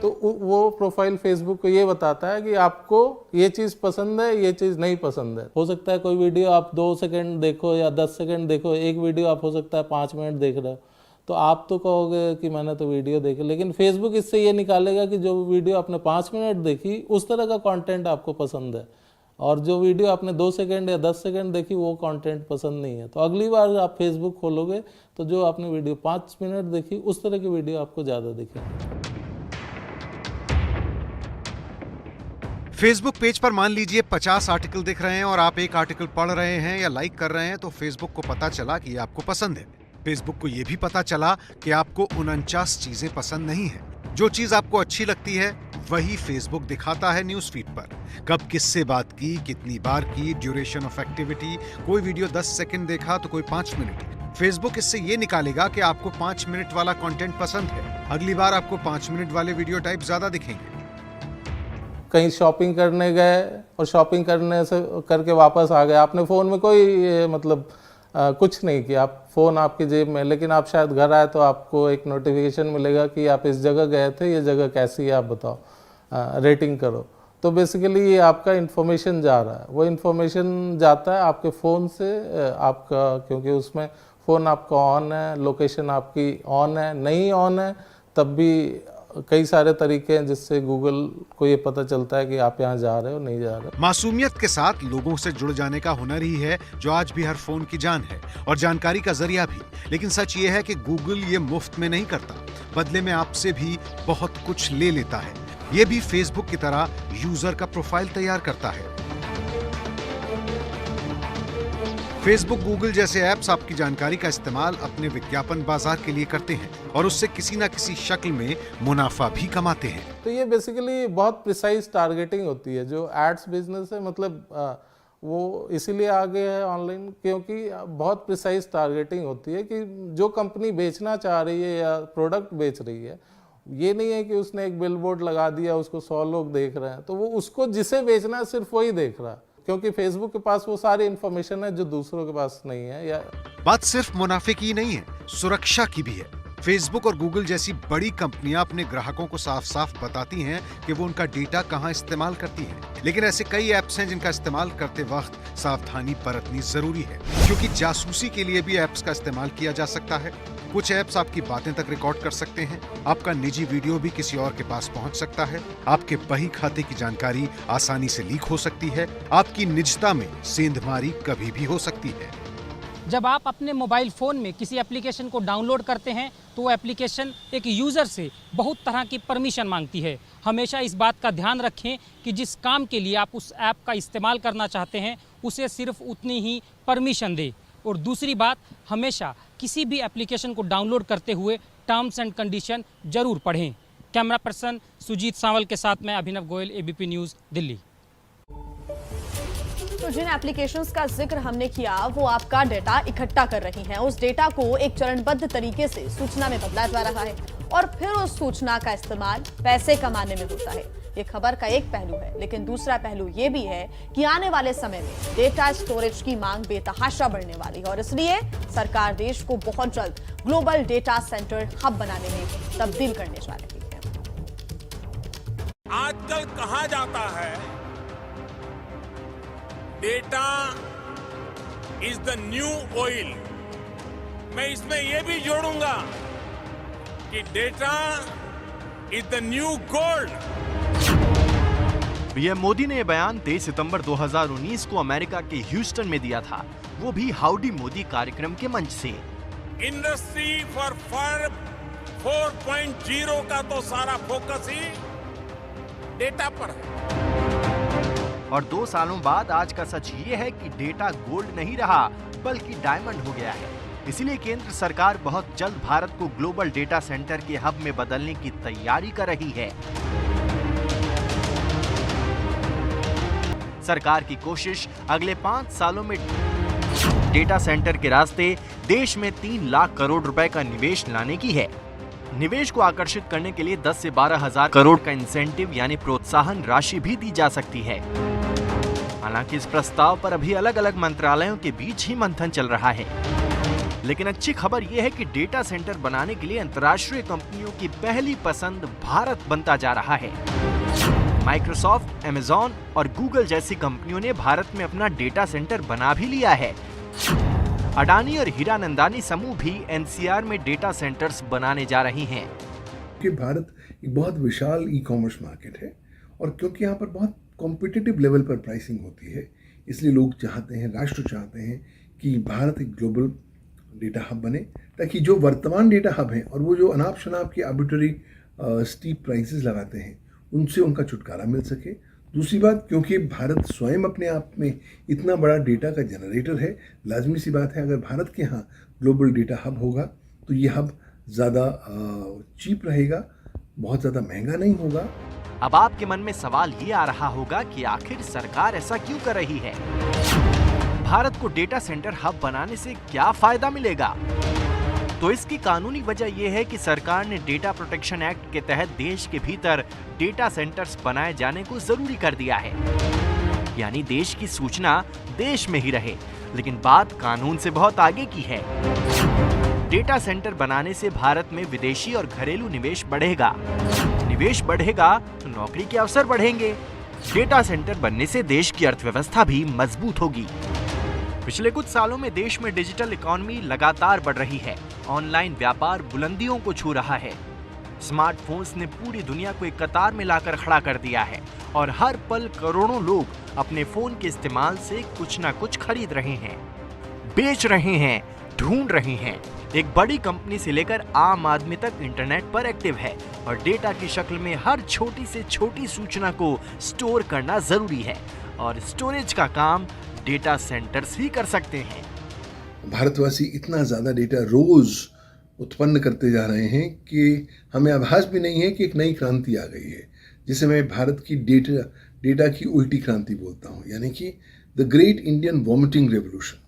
तो वो प्रोफाइल फेसबुक को ये बताता है कि आपको ये चीज़ पसंद है, ये चीज़ नहीं पसंद है। हो सकता है कोई वीडियो आप 2 सेकंड देखो या 10 सेकंड देखो, एक वीडियो आप हो सकता है 5 मिनट देख रहे हो, तो आप तो कहोगे कि मैंने तो वीडियो देखी, लेकिन फेसबुक इससे ये निकालेगा कि जो वीडियो आपने 5 मिनट देखी उस तरह का कंटेंट आपको पसंद है, और जो वीडियो आपने 2 सेकंड या 10 सेकंड देखी वो कंटेंट पसंद नहीं है। तो अगली बार आप फेसबुक खोलोगे तो जो आपने वीडियो 5 मिनट देखी उस तरह की वीडियो आपको ज़्यादा दिखेगी। फेसबुक पेज पर मान लीजिए 50 आर्टिकल दिख रहे हैं और आप एक आर्टिकल पढ़ रहे हैं या लाइक कर रहे हैं, तो फेसबुक को पता चला कि ये आपको पसंद है। फेसबुक को यह भी पता चला कि आपको 49 चीजें पसंद नहीं है। जो चीज आपको अच्छी लगती है वही फेसबुक दिखाता है न्यूज फीड पर। कब किससे बात की, कितनी बार की, ड्यूरेशन ऑफ एक्टिविटी, कोई वीडियो 10 सेकंड देखा तो कोई 5 मिनट। फेसबुक इससे ये निकालेगा कि आपको 5 मिनट वाला कंटेंट पसंद है, अगली बार आपको 5 मिनट वाले वीडियो टाइप ज्यादा दिखेंगे। कहीं शॉपिंग करने गए और शॉपिंग करने से करके वापस आ गए, आपने फ़ोन में कोई कुछ नहीं किया, आप फ़ोन आपकी जेब में, लेकिन आप शायद घर आए तो आपको एक नोटिफिकेशन मिलेगा कि आप इस जगह गए थे, ये जगह कैसी है आप बताओ, रेटिंग करो। तो बेसिकली ये आपका इन्फॉर्मेशन जा रहा है, वो इन्फॉर्मेशन जाता है आपके फ़ोन से आपका, क्योंकि उसमें फ़ोन आपका ऑन है, लोकेशन आपकी ऑन है, नहीं ऑन है तब भी कई सारे तरीके हैं जिससे गूगल को ये पता चलता है कि आप यहाँ जा रहे हो नहीं जा रहे हो। मासूमियत के साथ लोगों से जुड़ जाने का हुनर ही है जो आज भी हर फोन की जान है और जानकारी का जरिया भी। लेकिन सच ये है कि गूगल ये मुफ्त में नहीं करता, बदले में आपसे भी बहुत कुछ ले लेता है। ये भी फेसबुक की तरह यूजर का प्रोफाइल तैयार करता है। फेसबुक, गूगल जैसे ऐप्स आपकी जानकारी का इस्तेमाल अपने विज्ञापन बाजार के लिए करते हैं और उससे किसी न किसी शक्ल में मुनाफा भी कमाते हैं। तो ये बेसिकली बहुत प्रिसाइज टारगेटिंग होती है। जो एड्स बिजनेस है वो इसीलिए आगे है ऑनलाइन, क्योंकि बहुत प्रिसाइज टारगेटिंग होती है कि जो कंपनी बेचना चाह रही है या प्रोडक्ट बेच रही है, ये नहीं है कि उसने एक बिलबोर्ड लगा दिया उसको 100 लोग देख रहे हैं, तो वो उसको जिसे बेचना है सिर्फ वही देख रहा है, क्योंकि फेसबुक के पास वो सारी इंफॉर्मेशन है जो दूसरों के पास नहीं है। या बात सिर्फ मुनाफे की नहीं है, सुरक्षा की भी है। फेसबुक और गूगल जैसी बड़ी कंपनियां अपने ग्राहकों को साफ साफ बताती हैं कि वो उनका डेटा कहां इस्तेमाल करती हैं। लेकिन ऐसे कई ऐप्स हैं जिनका इस्तेमाल करते वक्त सावधानी बरतनी जरूरी है, क्योंकि जासूसी के लिए भी ऐप्स का इस्तेमाल किया जा सकता है। कुछ ऐप्स आपकी बातें तक रिकॉर्ड कर सकते हैं, आपका निजी वीडियो भी किसी और के पास पहुंच सकता है, आपके बही खाते की जानकारी आसानी से लीक हो सकती है, आपकी निजता में सेंधमारी कभी भी हो सकती है। जब आप अपने मोबाइल फ़ोन में किसी एप्लीकेशन को डाउनलोड करते हैं तो वो एप्लीकेशन एक यूज़र से बहुत तरह की परमिशन मांगती है। हमेशा इस बात का ध्यान रखें कि जिस काम के लिए आप उस ऐप का इस्तेमाल करना चाहते हैं उसे सिर्फ उतनी ही परमिशन दें। और दूसरी बात, हमेशा किसी भी एप्लीकेशन को डाउनलोड करते हुए टर्म्स एंड कंडीशन जरूर पढ़ें। कैमरा पर्सन सुजीत सांवल के साथ मैं अभिनव गोयल, एबीपी न्यूज़, दिल्ली। तो जिन एप्लीकेशंस का जिक्र हमने किया वो आपका डेटा इकट्ठा कर रही हैं, उस डेटा को एक चरणबद्ध तरीके से सूचना में बदला जा रहा है और फिर उस सूचना का इस्तेमाल पैसे कमाने में होता है। ये खबर का एक पहलू है, लेकिन दूसरा पहलू ये भी है कि आने वाले समय में डेटा स्टोरेज की मांग बेतहाशा बढ़ने वाली है और इसलिए सरकार देश को बहुत जल्द ग्लोबल डेटा सेंटर हब बनाने में तब्दील करने जा रही है। आजकल कहा जाता है data is the new oil. मैं इसमें यह भी जोड़ूंगा कि data is the new gold. PM Modi ने यह बयान 23 सितंबर 2019 को अमेरिका के ह्यूस्टन में दिया था, वो भी हाउडी मोदी कार्यक्रम के मंच से। इंडस्ट्री फॉर 4.0 का तो सारा फोकस ही डेटा पर है। और 2 सालों बाद आज का सच ये है कि डेटा गोल्ड नहीं रहा बल्कि डायमंड हो गया है। इसीलिए केंद्र सरकार बहुत जल्द भारत को ग्लोबल डेटा सेंटर के हब में बदलने की तैयारी कर रही है। सरकार की कोशिश अगले 5 सालों में डेटा सेंटर के रास्ते देश में 3 लाख करोड़ रुपए का निवेश लाने की है। निवेश को आकर्षित करने के लिए 10 से 12 हजार करोड़ का इंसेंटिव यानी प्रोत्साहन राशि भी दी जा सकती है। हालांकि इस प्रस्ताव पर अभी अलग अलग मंत्रालयों के बीच ही मंथन चल रहा है। लेकिन अच्छी खबर यह है कि डेटा सेंटर बनाने के लिए अंतर्राष्ट्रीय कंपनियों की पहली पसंद भारत बनता जा रहा है। माइक्रोसॉफ्ट, अमेज़न और गूगल जैसी कंपनियों ने भारत में अपना डेटा सेंटर बना भी लिया है। अडानी और हीरानंदानी समूह भी एनसीआर में डेटा सेंटर्स बनाने जा रही हैं। कि भारत एक बहुत विशाल ई कॉमर्स मार्केट है और क्योंकि यहाँ पर बहुत कॉम्पिटिटिव लेवल पर प्राइसिंग होती है, इसलिए लोग चाहते हैं, राष्ट्र चाहते हैं कि भारत एक ग्लोबल डेटा हब बने, ताकि जो वर्तमान डेटा हब हैं और वो जो अनाप शनाप की आर्बिट्ररी स्टीप प्राइसेस लगाते हैं उनसे उनका छुटकारा मिल सके। दूसरी बात, क्योंकि भारत स्वयं अपने आप में इतना बड़ा डेटा का जनरेटर है, लाजमी सी बात है अगर भारत के यहाँ ग्लोबल डेटा हब होगा तो ये हब ज़्यादा चीप रहेगा, बहुत ज़्यादा महंगा नहीं होगा। अब आपके मन में सवाल ये आ रहा होगा कि आखिर सरकार ऐसा क्यों कर रही है? भारत को डेटा सेंटर हब बनाने से क्या फायदा मिलेगा? तो इसकी कानूनी वजह यह है कि सरकार ने डेटा प्रोटेक्शन एक्ट के तहत देश के भीतर डेटा सेंटर्स बनाए जाने को जरूरी कर दिया है, यानी देश की सूचना देश में ही रहे। लेकिन बात कानून से बहुत आगे की है। डेटा सेंटर बनाने से भारत में विदेशी और घरेलू निवेश बढ़ेगा। निवेश बढ़ेगा तो नौकरी के अवसर बढ़ेंगे। डेटा सेंटर बनने से देश की अर्थव्यवस्था भी मजबूत होगी। पिछले कुछ सालों में देश में डिजिटल इकोनॉमी लगातार बढ़ रही है। ऑनलाइन व्यापार बुलंदियों को छू रहा है। स्मार्टफोन्स ने पूरी दुनिया को एक कतार में लाकर खड़ा कर दिया है और हर पल करोड़ों लोग अपने फोन के इस्तेमाल से कुछ न कुछ खरीद रहे हैं, बेच रहे हैं, ढूंढ रहे हैं। एक बड़ी कंपनी से लेकर आम आदमी तक इंटरनेट पर एक्टिव है और डेटा की शक्ल में हर छोटी से छोटी सूचना को स्टोर करना जरूरी है और स्टोरेज का काम डेटा सेंटर्स ही कर सकते हैं। भारतवासी इतना ज़्यादा डेटा रोज उत्पन्न करते जा रहे हैं कि हमें आभास भी नहीं है कि एक नई क्रांति आ गई है, जिसे मैं भारत की डेटा की उल्टी क्रांति बोलता हूँ, यानी कि the great Indian vomiting revolution.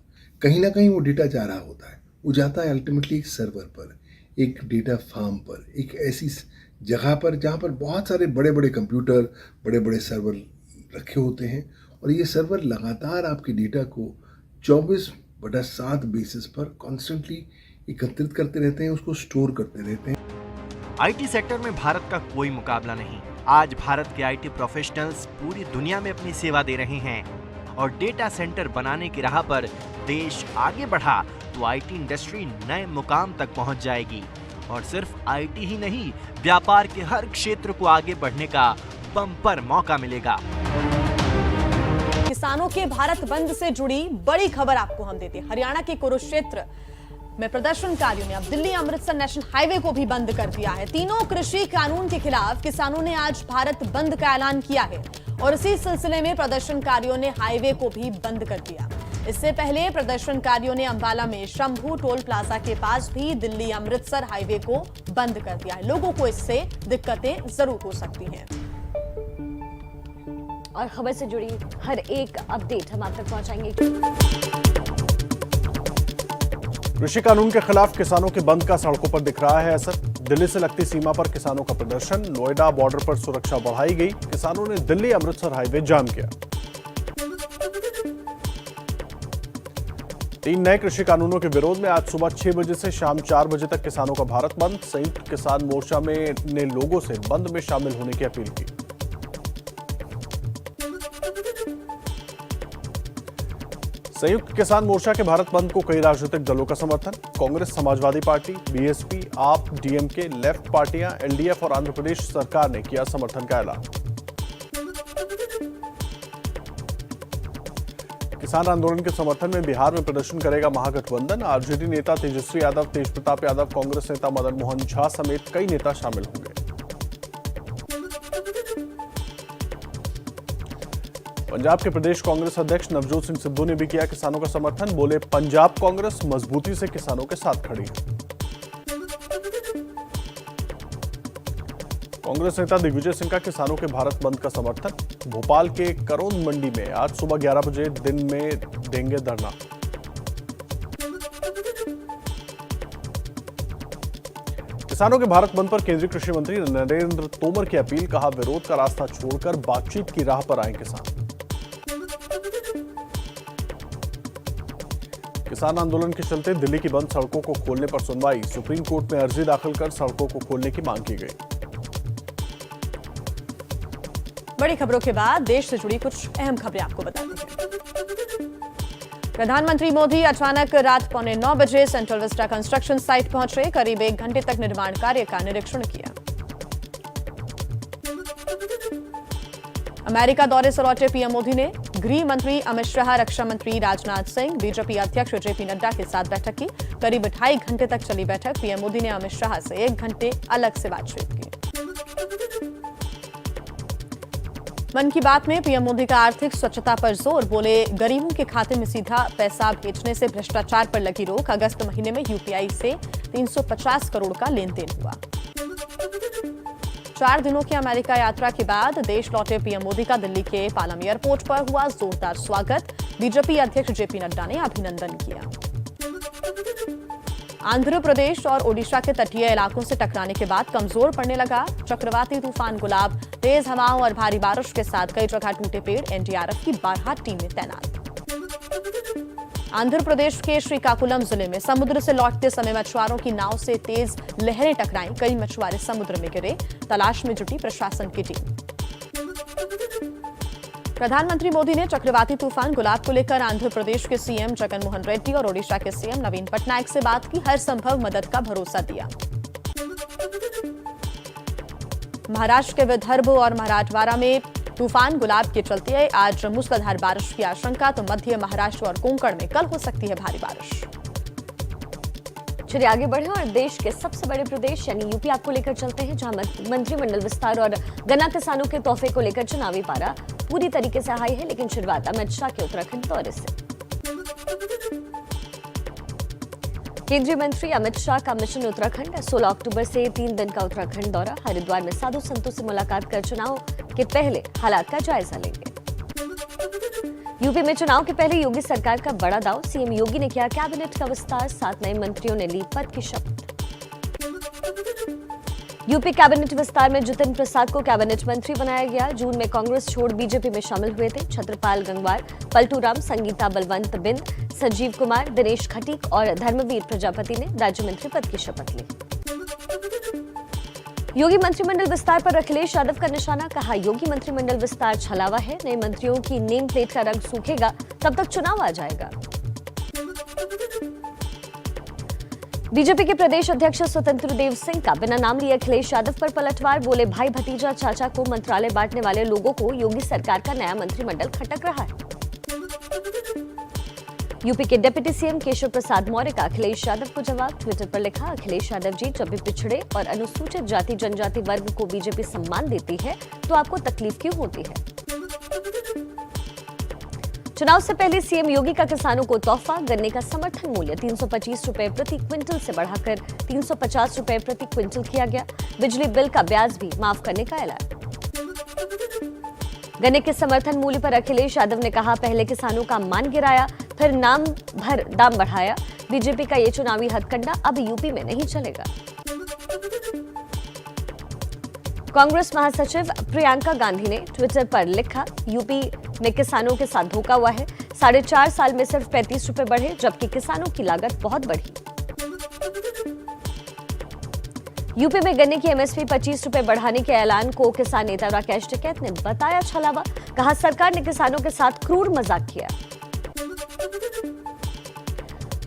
कहीं ना कहीं वो डेटा जा रहा होता है, वो जाता है अल्टीमेटली एक सर्वर पर, एक डेटा फार्म पर, एक ऐसी जगह पर जहाँ पर बहुत सारे बड़े बड़े कंप्यूटर, बड़े बड़े सर्वर रखे होते हैं और ये सर्वर लगातार आपके डेटा को 24/7 बेसिस पर कॉन्स्टेंटली एकत्रित करते रहते हैं, उसको स्टोर करते रहते हैं। आईटी सेक्टर में भारत का कोई मुकाबला नहीं। आज भारत के आईटी प्रोफेशनल्स पूरी दुनिया में अपनी सेवा दे रहे हैं और डेटा सेंटर बनाने की राह पर देश आगे बढ़ा तो आईटी इंडस्ट्री नए मुकाम तक पहुंच जाएगी। और सिर्फ आईटी ही नहीं, व्यापार के हर क्षेत्र को आगे बढ़ने का बम्पर मौका मिलेगा। किसानों के भारत बंद से जुड़ी बड़ी खबर आपको हम देते हैं। हरियाणा के कुरुक्षेत्र में प्रदर्शनकारियों ने अब दिल्ली अमृतसर नेशनल हाईवे को भी बंद कर दिया है। तीनों कृषि कानून के खिलाफ किसानों ने आज भारत बंद का ऐलान किया है और इसी सिलसिले में प्रदर्शनकारियों ने हाईवे को भी बंद कर दिया। इससे पहले प्रदर्शनकारियों ने अंबाला में शंभू टोल प्लाजा के पास भी दिल्ली अमृतसर हाईवे को बंद कर दिया है। लोगों को इससे दिक्कतें जरूर हो सकती हैं। और खबर से जुड़ी हर एक अपडेट हम आप तक पहुंचाएंगे। कृषि कानून के खिलाफ किसानों के बंद का सड़कों पर दिख रहा है असर। दिल्ली से लगती सीमा पर किसानों का प्रदर्शन, नोएडा बॉर्डर पर सुरक्षा बढ़ाई गई। किसानों ने दिल्ली अमृतसर हाईवे जाम किया। 3 नए कृषि कानूनों के विरोध में आज सुबह 6 बजे से शाम 4 बजे तक किसानों का भारत बंद। संयुक्त किसान मोर्चा ने लोगों से बंद में शामिल होने की अपील की। संयुक्त किसान मोर्चा के भारत बंद को कई राजनीतिक दलों का समर्थन। कांग्रेस, समाजवादी पार्टी, बीएसपी, आप, डीएमके, लेफ्ट पार्टियां, एलडीएफ और आंध्र प्रदेश सरकार ने किया समर्थन का ऐलान। किसान आंदोलन के समर्थन में बिहार में प्रदर्शन करेगा महागठबंधन। आरजेडी नेता तेजस्वी यादव, तेज प्रताप यादव, कांग्रेस नेता मदन मोहन झा समेत कई नेता शामिल होंगे। पंजाब के प्रदेश कांग्रेस अध्यक्ष नवजोत सिंह सिद्धू ने भी किया किसानों का समर्थन। बोले, पंजाब कांग्रेस मजबूती से किसानों के साथ खड़ी है। कांग्रेस नेता दिग्विजय सिंह का किसानों के भारत बंद का समर्थन। भोपाल के करोंद मंडी में आज सुबह 11 बजे दिन में देंगे धरना। किसानों के भारत बंद पर केंद्रीय कृषि मंत्री नरेंद्र तोमर की अपील। कहा, विरोध का रास्ता छोड़कर बातचीत की राह पर आए किसान। किसान आंदोलन के चलते दिल्ली की बंद सड़कों को खोलने पर सुनवाई। सुप्रीम कोर्ट में अर्जी दाखिल कर सड़कों को खोलने की मांग की गई। बड़ी खबरों के बाद देश से जुड़ी कुछ अहम खबरें आपको बताते हैं। प्रधानमंत्री मोदी अचानक रात 8:45 बजे सेंट्रल विस्टा कंस्ट्रक्शन साइट पहुंचे। करीब 1 घंटे तक निर्माण कार्य का निरीक्षण किया। अमेरिका दौरे से लौटे पीएम मोदी ने गृह मंत्री अमित शाह, रक्षा मंत्री राजनाथ सिंह, बीजेपी अध्यक्ष जेपी नड्डा के साथ बैठक की। करीब 2.5 घंटे तक चली बैठक। पीएम मोदी ने अमित शाह से 1 घंटे अलग से बातचीत की। मन की बात में पीएम मोदी का आर्थिक स्वच्छता पर जोर। बोले, गरीबों के खाते में सीधा पैसा भेजने से भ्रष्टाचार पर लगी रोक। अगस्त महीने में यूपीआई से 350 करोड़ का लेन देन हुआ। 4 दिनों की अमेरिका यात्रा के बाद देश लौटे पीएम मोदी का दिल्ली के पालम एयरपोर्ट पर हुआ जोरदार स्वागत। बीजेपी अध्यक्ष जेपी नड्डा ने अभिनंदन किया। आंध्र प्रदेश और ओडिशा के तटीय इलाकों से टकराने के बाद कमजोर पड़ने लगा चक्रवाती तूफान गुलाब। तेज हवाओं और भारी बारिश के साथ कई जगह टूटे पेड़। एनडीआरएफ की 12 टीमें तैनात। आंध्र प्रदेश के श्रीकाकुलम जिले में समुद्र से लौटते समय मछुआरों की नाव से तेज लहरें टकराईं। कई मछुआरे समुद्र में गिरे। तलाश में जुटी प्रशासन की टीम। प्रधानमंत्री मोदी ने चक्रवाती तूफान गुलाब को लेकर आंध्र प्रदेश के सीएम जगन मोहन रेड्डी और ओडिशा के सीएम नवीन पटनायक से बात की। हर संभव मदद का भरोसा दिया। महाराष्ट्र के विदर्भ और मराठवाड़ा में तूफान गुलाब के चलते आज मूसलाधार बारिश की आशंका। तो मध्य महाराष्ट्र और कोंकण में कल हो सकती है भारी बारिश। चलिए आगे बढ़े और देश के सबसे बड़े प्रदेश यानी यूपी आपको लेकर चलते हैं, जहां मंत्रिमंडल विस्तार और गन्ना किसानों के तोहफे को लेकर चुनावी पारा पूरी तरीके से हाई है। लेकिन शुरुआत अमित शाह के उत्तराखंड दौरे से। केंद्रीय मंत्री अमित शाह का मिशन उत्तराखंड। 16 अक्टूबर से 3 दिन का उत्तराखंड दौरा। हरिद्वार में साधु संतों से मुलाकात कर चुनाव के पहले हालात का जायजा लेंगे। यूपी में चुनाव के पहले योगी सरकार का बड़ा दाव। सीएम योगी ने किया कैबिनेट का विस्तार। 7 नए मंत्रियों ने ली पद की शपथ। यूपी कैबिनेट विस्तार में जितिन प्रसाद को कैबिनेट मंत्री बनाया गया। जून में कांग्रेस छोड़ बीजेपी में शामिल हुए थे। छत्रपाल गंगवार, पलटू राम, संगीता बलवंत बिंद, संजीव कुमार, दिनेश खटीक और धर्मवीर प्रजापति ने राज्य मंत्री पद की शपथ ली। योगी मंत्रिमंडल विस्तार पर अखिलेश यादव का निशाना। कहा, योगी मंत्रिमंडल विस्तार छलावा है। नए मंत्रियों की नेम प्लेट का रंग सूखेगा तब तक चुनाव आ जाएगा। बीजेपी के प्रदेश अध्यक्ष स्वतंत्र देव सिंह का बिना नाम लिए अखिलेश यादव पर पलटवार। बोले, भाई भतीजा चाचा को मंत्रालय बांटने वाले लोगों को योगी सरकार का नया मंत्रिमंडल खटक रहा है। यूपी के डिप्टी सीएम केशव प्रसाद मौर्य का अखिलेश यादव को जवाब। ट्विटर पर लिखा, अखिलेश यादव जी, जब भी पिछड़े और अनुसूचित जाति जनजाति वर्ग को बीजेपी सम्मान देती है तो आपको तकलीफ क्यों होती है। चुनाव से पहले सीएम योगी का किसानों को तोहफा। गन्ने का समर्थन मूल्य 325 रुपए प्रति क्विंटल से बढ़ाकर 350 रुपए प्रति क्विंटल किया गया। बिजली बिल का ब्याज भी माफ करने का ऐलान। गन्ने के समर्थन मूल्य पर अखिलेश यादव ने कहा, पहले किसानों का मान गिराया, फिर नाम भर दाम बढ़ाया। बीजेपी का ये चुनावी हथकंडा अब यूपी में नहीं चलेगा। कांग्रेस महासचिव प्रियंका गांधी ने ट्विटर पर लिखा, यूपी में किसानों के साथ धोखा हुआ है। 4.5 साल में सिर्फ 35 रुपए बढ़े, जबकि किसानों की लागत बहुत बढ़ी। यूपी में गन्ने की एमएसपी 25 रुपए बढ़ाने के ऐलान को किसान नेता राकेश टिकैत ने बताया छलावा। कहा, सरकार ने किसानों के साथ क्रूर मजाक किया।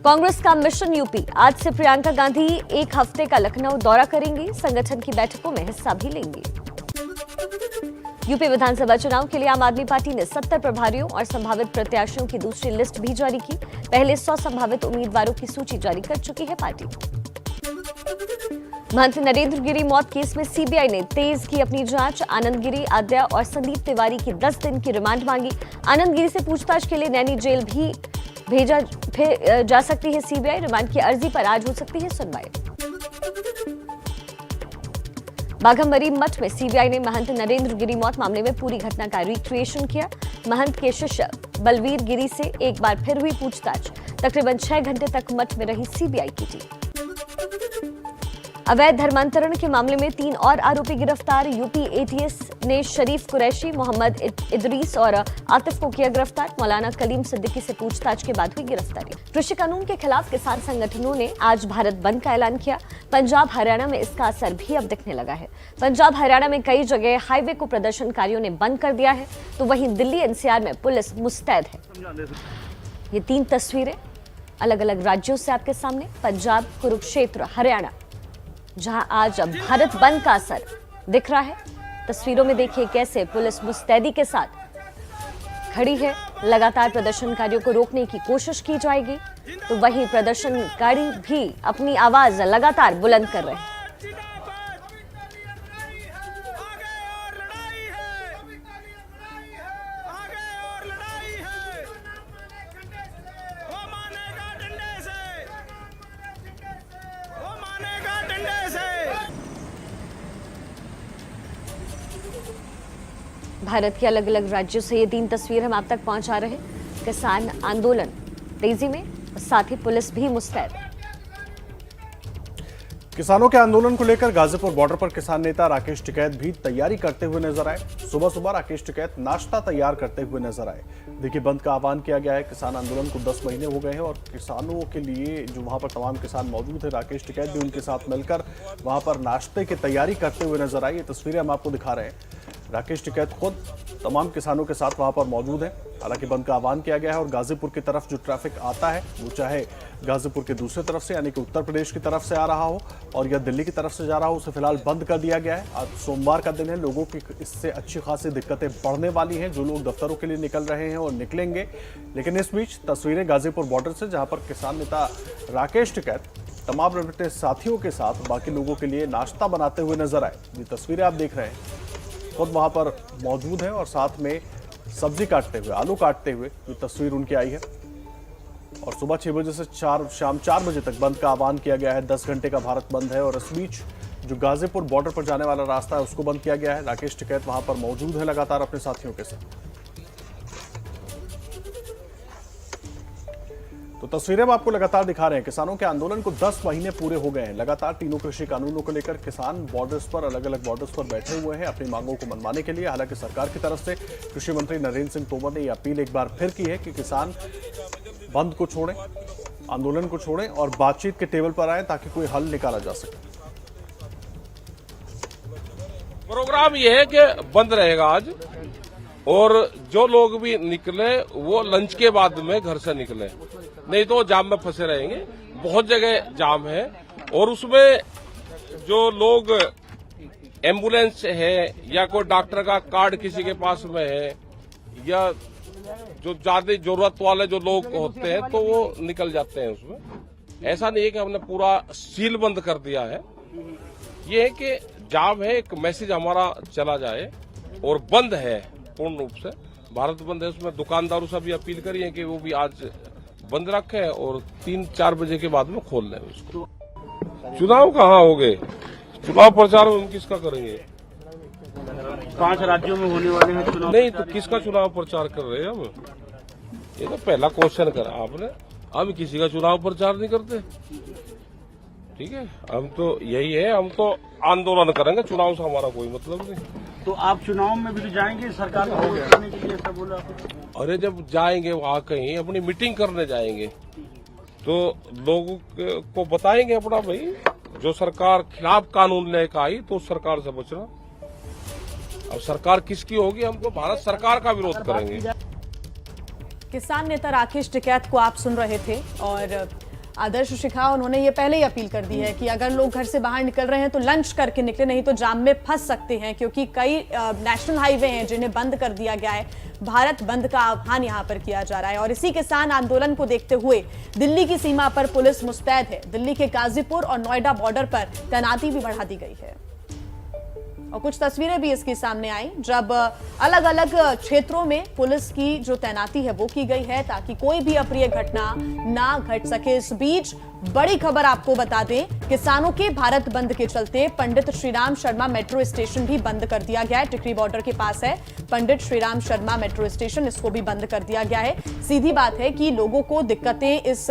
कांग्रेस का मिशन यूपी। आज से प्रियंका गांधी 1 हफ्ते का लखनऊ दौरा करेंगी। संगठन की बैठकों में हिस्सा भी लेंगी। यूपी विधानसभा चुनाव के लिए आम आदमी पार्टी ने 70 प्रभारियों और संभावित प्रत्याशियों की दूसरी लिस्ट भी जारी की। पहले 100 संभावित उम्मीदवारों की सूची जारी कर चुकी है पार्टी। महंत नरेंद्र गिरी मौत केस में सीबीआई ने तेज की अपनी जांच। आनंद गिरी, आद्या और संदीप तिवारी की 10 दिन की रिमांड मांगी। आनंद गिरी से पूछताछ के लिए नैनी जेल भी भेजा जा सकती है सीबीआई। रिमांड की अर्जी पर आज हो सकती है सुनवाई। बाघंबरी मठ में सीबीआई ने महंत नरेंद्र गिरी मौत मामले में पूरी घटना का रिक्रिएशन किया। महंत के शिष्य बलवीर गिरी से एक बार फिर हुई पूछताछ। तकरीबन 6 घंटे तक मठ में रही सीबीआई की टीम। अवैध धर्मांतरण के मामले में 3 और आरोपी गिरफ्तार। यूपी एटीएस ने शरीफ कुरैशी, मोहम्मद इदरीस और आतिफ को किया गिरफ्तार। मौलाना कलीम सिद्दीकी से पूछताछ के बाद हुई गिरफ्तारी। कृषि कानून के खिलाफ किसान संगठनों ने आज भारत बंद का ऐलान किया। पंजाब हरियाणा में इसका असर भी अब दिखने लगा है। पंजाब हरियाणा में कई जगह हाईवे को प्रदर्शनकारियों ने बंद कर दिया है, तो वहीं दिल्ली एनसीआर में पुलिस मुस्तैद है। ये 3 तस्वीरें अलग अलग राज्यों से आपके सामने। पंजाब, कुरुक्षेत्र, हरियाणा, जहां आज भारत बंद का असर दिख रहा है। तस्वीरों में देखिए कैसे पुलिस मुस्तैदी के साथ खड़ी है। लगातार प्रदर्शनकारियों को रोकने की कोशिश की जाएगी, तो वहीं प्रदर्शनकारी भी अपनी आवाज लगातार बुलंद कर रहे हैं। भारत के अलग अलग राज्यों से ये 3 तस्वीर हम आप तक पहुंचा रहे हैं। किसान आंदोलन तेजी में, साथ ही पुलिस भी मुस्तैद। किसानों के आंदोलन को लेकर गाजीपुर बॉर्डर पर किसान नेता राकेश टिकैत भी तैयारी करते हुए नजर आए। सुबह सुबह राकेश टिकैत नाश्ता तैयार करते हुए नजर आए। देखिए, बंद का आह्वान किया गया है। किसान आंदोलन को 10 महीने हो गए हैं और किसानों के लिए जो वहां पर तमाम किसान मौजूद है, राकेश टिकैत भी उनके साथ मिलकर वहां पर नाश्ते की तैयारी करते हुए नजर आई। ये तस्वीरें हम आपको दिखा रहे हैं। राकेश टिकैत खुद तमाम किसानों के साथ वहां पर मौजूद है। हालांकि बंद का आह्वान किया गया है और गाजीपुर की तरफ जो ट्रैफिक आता है, वो चाहे गाजीपुर के दूसरी तरफ से यानी कि उत्तर प्रदेश की तरफ से आ रहा हो और या दिल्ली की तरफ से जा रहा हो, उसे फिलहाल बंद कर दिया गया है। आज सोमवार का दिन है, लोगों की इससे अच्छी खासी दिक्कतें बढ़ने वाली हैं। जो लोग दफ्तरों के लिए निकल रहे हैं और निकलेंगे। लेकिन इस बीच तस्वीरें गाजीपुर बॉर्डर से, जहां पर किसान नेता राकेश टिकैत तमाम अपने साथियों के साथ बाकी लोगों के लिए नाश्ता बनाते हुए नजर आए। ये तस्वीरें आप देख रहे हैं, खुद वहां पर मौजूद है और साथ में सब्जी काटते हुए, आलू काटते हुए ये तस्वीर उनकी आई है। और सुबह 6 बजे से शाम 4 बजे तक बंद का आह्वान किया गया है। 10 घंटे का भारत बंद है और इस बीच जो गाजीपुर बॉर्डर पर जाने वाला रास्ता है उसको बंद किया गया है। राकेश टिकैत वहां पर मौजूद है लगातार अपने साथियों के साथ। तो तस्वीरें हम आपको लगातार दिखा रहे हैं। किसानों के आंदोलन को 10 महीने पूरे हो गए हैं। लगातार तीनों कृषि कानूनों को लेकर किसान बॉर्डर्स पर, अलग अलग बॉर्डर्स पर बैठे हुए हैं अपनी मांगों को मनवाने के लिए। हालांकि सरकार की तरफ से कृषि मंत्री नरेंद्र सिंह तोमर ने यह अपील एक बार फिर की है कि किसान बंद को छोड़ें, आंदोलन को छोड़ें और बातचीत के टेबल पर आए ताकि कोई हल निकाला जा सके। प्रोग्राम यह है कि बंद रहेगा आज, और जो लोग भी निकले वो लंच के बाद में घर से निकले, नहीं तो जाम में फंसे रहेंगे। बहुत जगह जाम है और उसमें जो लोग एम्बुलेंस है या कोई डॉक्टर का कार्ड किसी के पास में है या जो ज्यादा जरूरत वाले जो लोग होते हैं तो वो निकल जाते हैं उसमें। ऐसा नहीं है कि हमने पूरा सील बंद कर दिया है। ये है कि जाम है, एक मैसेज हमारा चला जाए और बंद है पूर्ण रूप से। भारत बंद है, उसमें दुकानदारों से भी अपील करी है कि वो भी आज बंद रखें और 3-4 बजे के बाद में खोल लें उसको। चुनाव कहाँ हो गए? चुनाव प्रचार हम किसका करेंगे? 5 राज्यों में होने वाले हैं चुनाव। नहीं तो किसका चुनाव प्रचार कर रहे हैं हम? ये तो पहला क्वेश्चन करा आपने। हम किसी का चुनाव प्रचार नहीं करते, ठीक है। हम तो यही है, हम तो आंदोलन करेंगे, चुनाव से हमारा कोई मतलब नहीं। तो आप चुनाव में भी तो जाएंगे सरकार को वोट करने के लिए, ऐसा बोला? अरे जब जाएंगे वहाँ कहीं अपनी मीटिंग करने जाएंगे तो लोगों को बताएंगे अपना, भाई जो सरकार खिलाफ कानून लेकर आई तो उस सरकार से बचना। अब सरकार किसकी होगी, हम तो भारत सरकार का विरोध करेंगे। किसान नेता राकेश टिकैत को आप सुन रहे थे और आदर्श शिखा उन्होंने ये पहले ही अपील कर दी है कि अगर लोग घर से बाहर निकल रहे हैं तो लंच करके निकले, नहीं तो जाम में फंस सकते हैं, क्योंकि कई नेशनल हाईवे हैं जिन्हें बंद कर दिया गया है। भारत बंद का आह्वान यहां पर किया जा रहा है और इसी किसान आंदोलन को देखते हुए दिल्ली की सीमा पर पुलिस मुस्तैद है। दिल्ली के गाजीपुर और नोएडा बॉर्डर पर तैनाती भी बढ़ा दी गई है। और कुछ तस्वीरें भी इसकी सामने आई जब अलग अलग क्षेत्रों में पुलिस की जो तैनाती है वो की गई है ताकि कोई भी अप्रिय घटना ना घट सके। इस बीच बड़ी खबर आपको बता दें, किसानों के भारत बंद के चलते पंडित श्रीराम शर्मा मेट्रो स्टेशन भी बंद कर दिया गया है। टिकरी बॉर्डर के पास है पंडित श्रीराम शर्मा मेट्रो स्टेशन, इसको भी बंद कर दिया गया है। सीधी बात है कि लोगों को दिक्कतें इस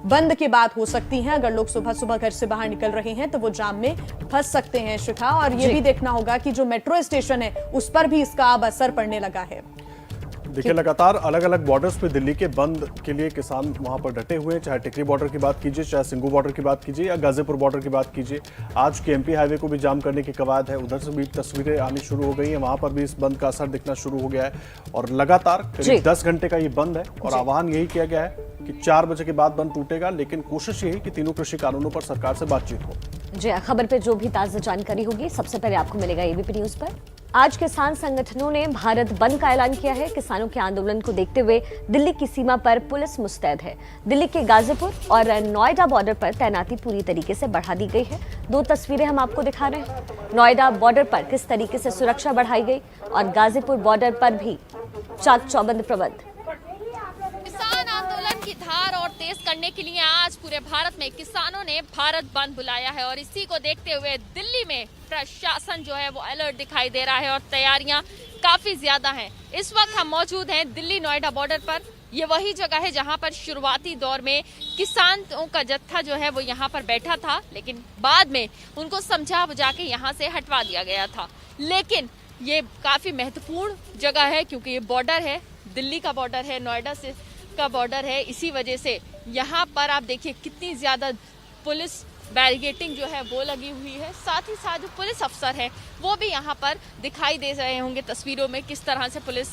बंद के बाद हो सकती हैं। अगर लोग सुबह सुबह घर से बाहर निकल रहे हैं तो वो जाम में फंस सकते हैं शिखा, और ये भी देखना होगा कि जो मेट्रो स्टेशन है उस पर भी इसका अब असर पड़ने लगा है। देखिए, लगातार अलग अलग बॉर्डर्स पे दिल्ली के बंद के लिए किसान वहां पर डटे हुए हैं, चाहे टिकरी बॉर्डर की बात कीजिए, चाहे सिंगू बॉर्डर की बात कीजिए या गाजीपुर बॉर्डर की बात कीजिए। आज के एमपी हाईवे को भी जाम करने की कवायद है, उधर से भी तस्वीरें आनी शुरू हो गई हैं, वहां पर भी इस बंद का असर दिखना शुरू हो गया है। और लगातार करीब 10 घंटे का ये बंद है और आह्वान यही किया गया है कि 4 बजे के बाद बंद टूटेगा, लेकिन कोशिश यही कि तीनों कृषि कानूनों पर सरकार से बातचीत हो। जी, खबर पे जो भी ताजा जानकारी होगी सबसे पहले आपको मिलेगा एबीपी न्यूज पर। आज किसान संगठनों ने भारत बंद का ऐलान किया है। किसानों के आंदोलन को देखते हुए दिल्ली की सीमा पर पुलिस मुस्तैद है। दिल्ली के गाजीपुर और नोएडा बॉर्डर पर तैनाती पूरी तरीके से बढ़ा दी गई है। 2 तस्वीरें हम आपको दिखा रहे हैं। नोएडा बॉर्डर पर किस तरीके से सुरक्षा बढ़ाई गई और गाजीपुर बॉर्डर पर भी चाक चौबंद प्रबंध। किसान आंदोलन की धार और तेज करने के लिए आज पूरे भारत में किसानों ने भारत बंद बुलाया है और इसी को देखते हुए दिल्ली में प्रशासन जो है वो अलर्ट दिखाई दे रहा है और तैयारियां काफी ज्यादा हैं। इस वक्त हम मौजूद हैं दिल्ली नोएडा बॉर्डर पर। ये वही जगह है जहां पर शुरुआती दौर में किसानों का जत्था जो है वो यहाँ पर बैठा था, लेकिन बाद में उनको समझा बुझा के यहाँ से हटवा दिया गया था। लेकिन ये काफी महत्वपूर्ण जगह है क्योंकि ये बॉर्डर है, दिल्ली का बॉर्डर है, नोएडा से का बॉर्डर है। इसी वजह से यहाँ पर आप देखिए कितनी ज्यादा पुलिस बैरिकेडिंग जो है वो लगी हुई है। साथ ही साथ जो पुलिस अफसर है वो भी यहाँ पर दिखाई दे रहे होंगे तस्वीरों में, किस तरह से पुलिस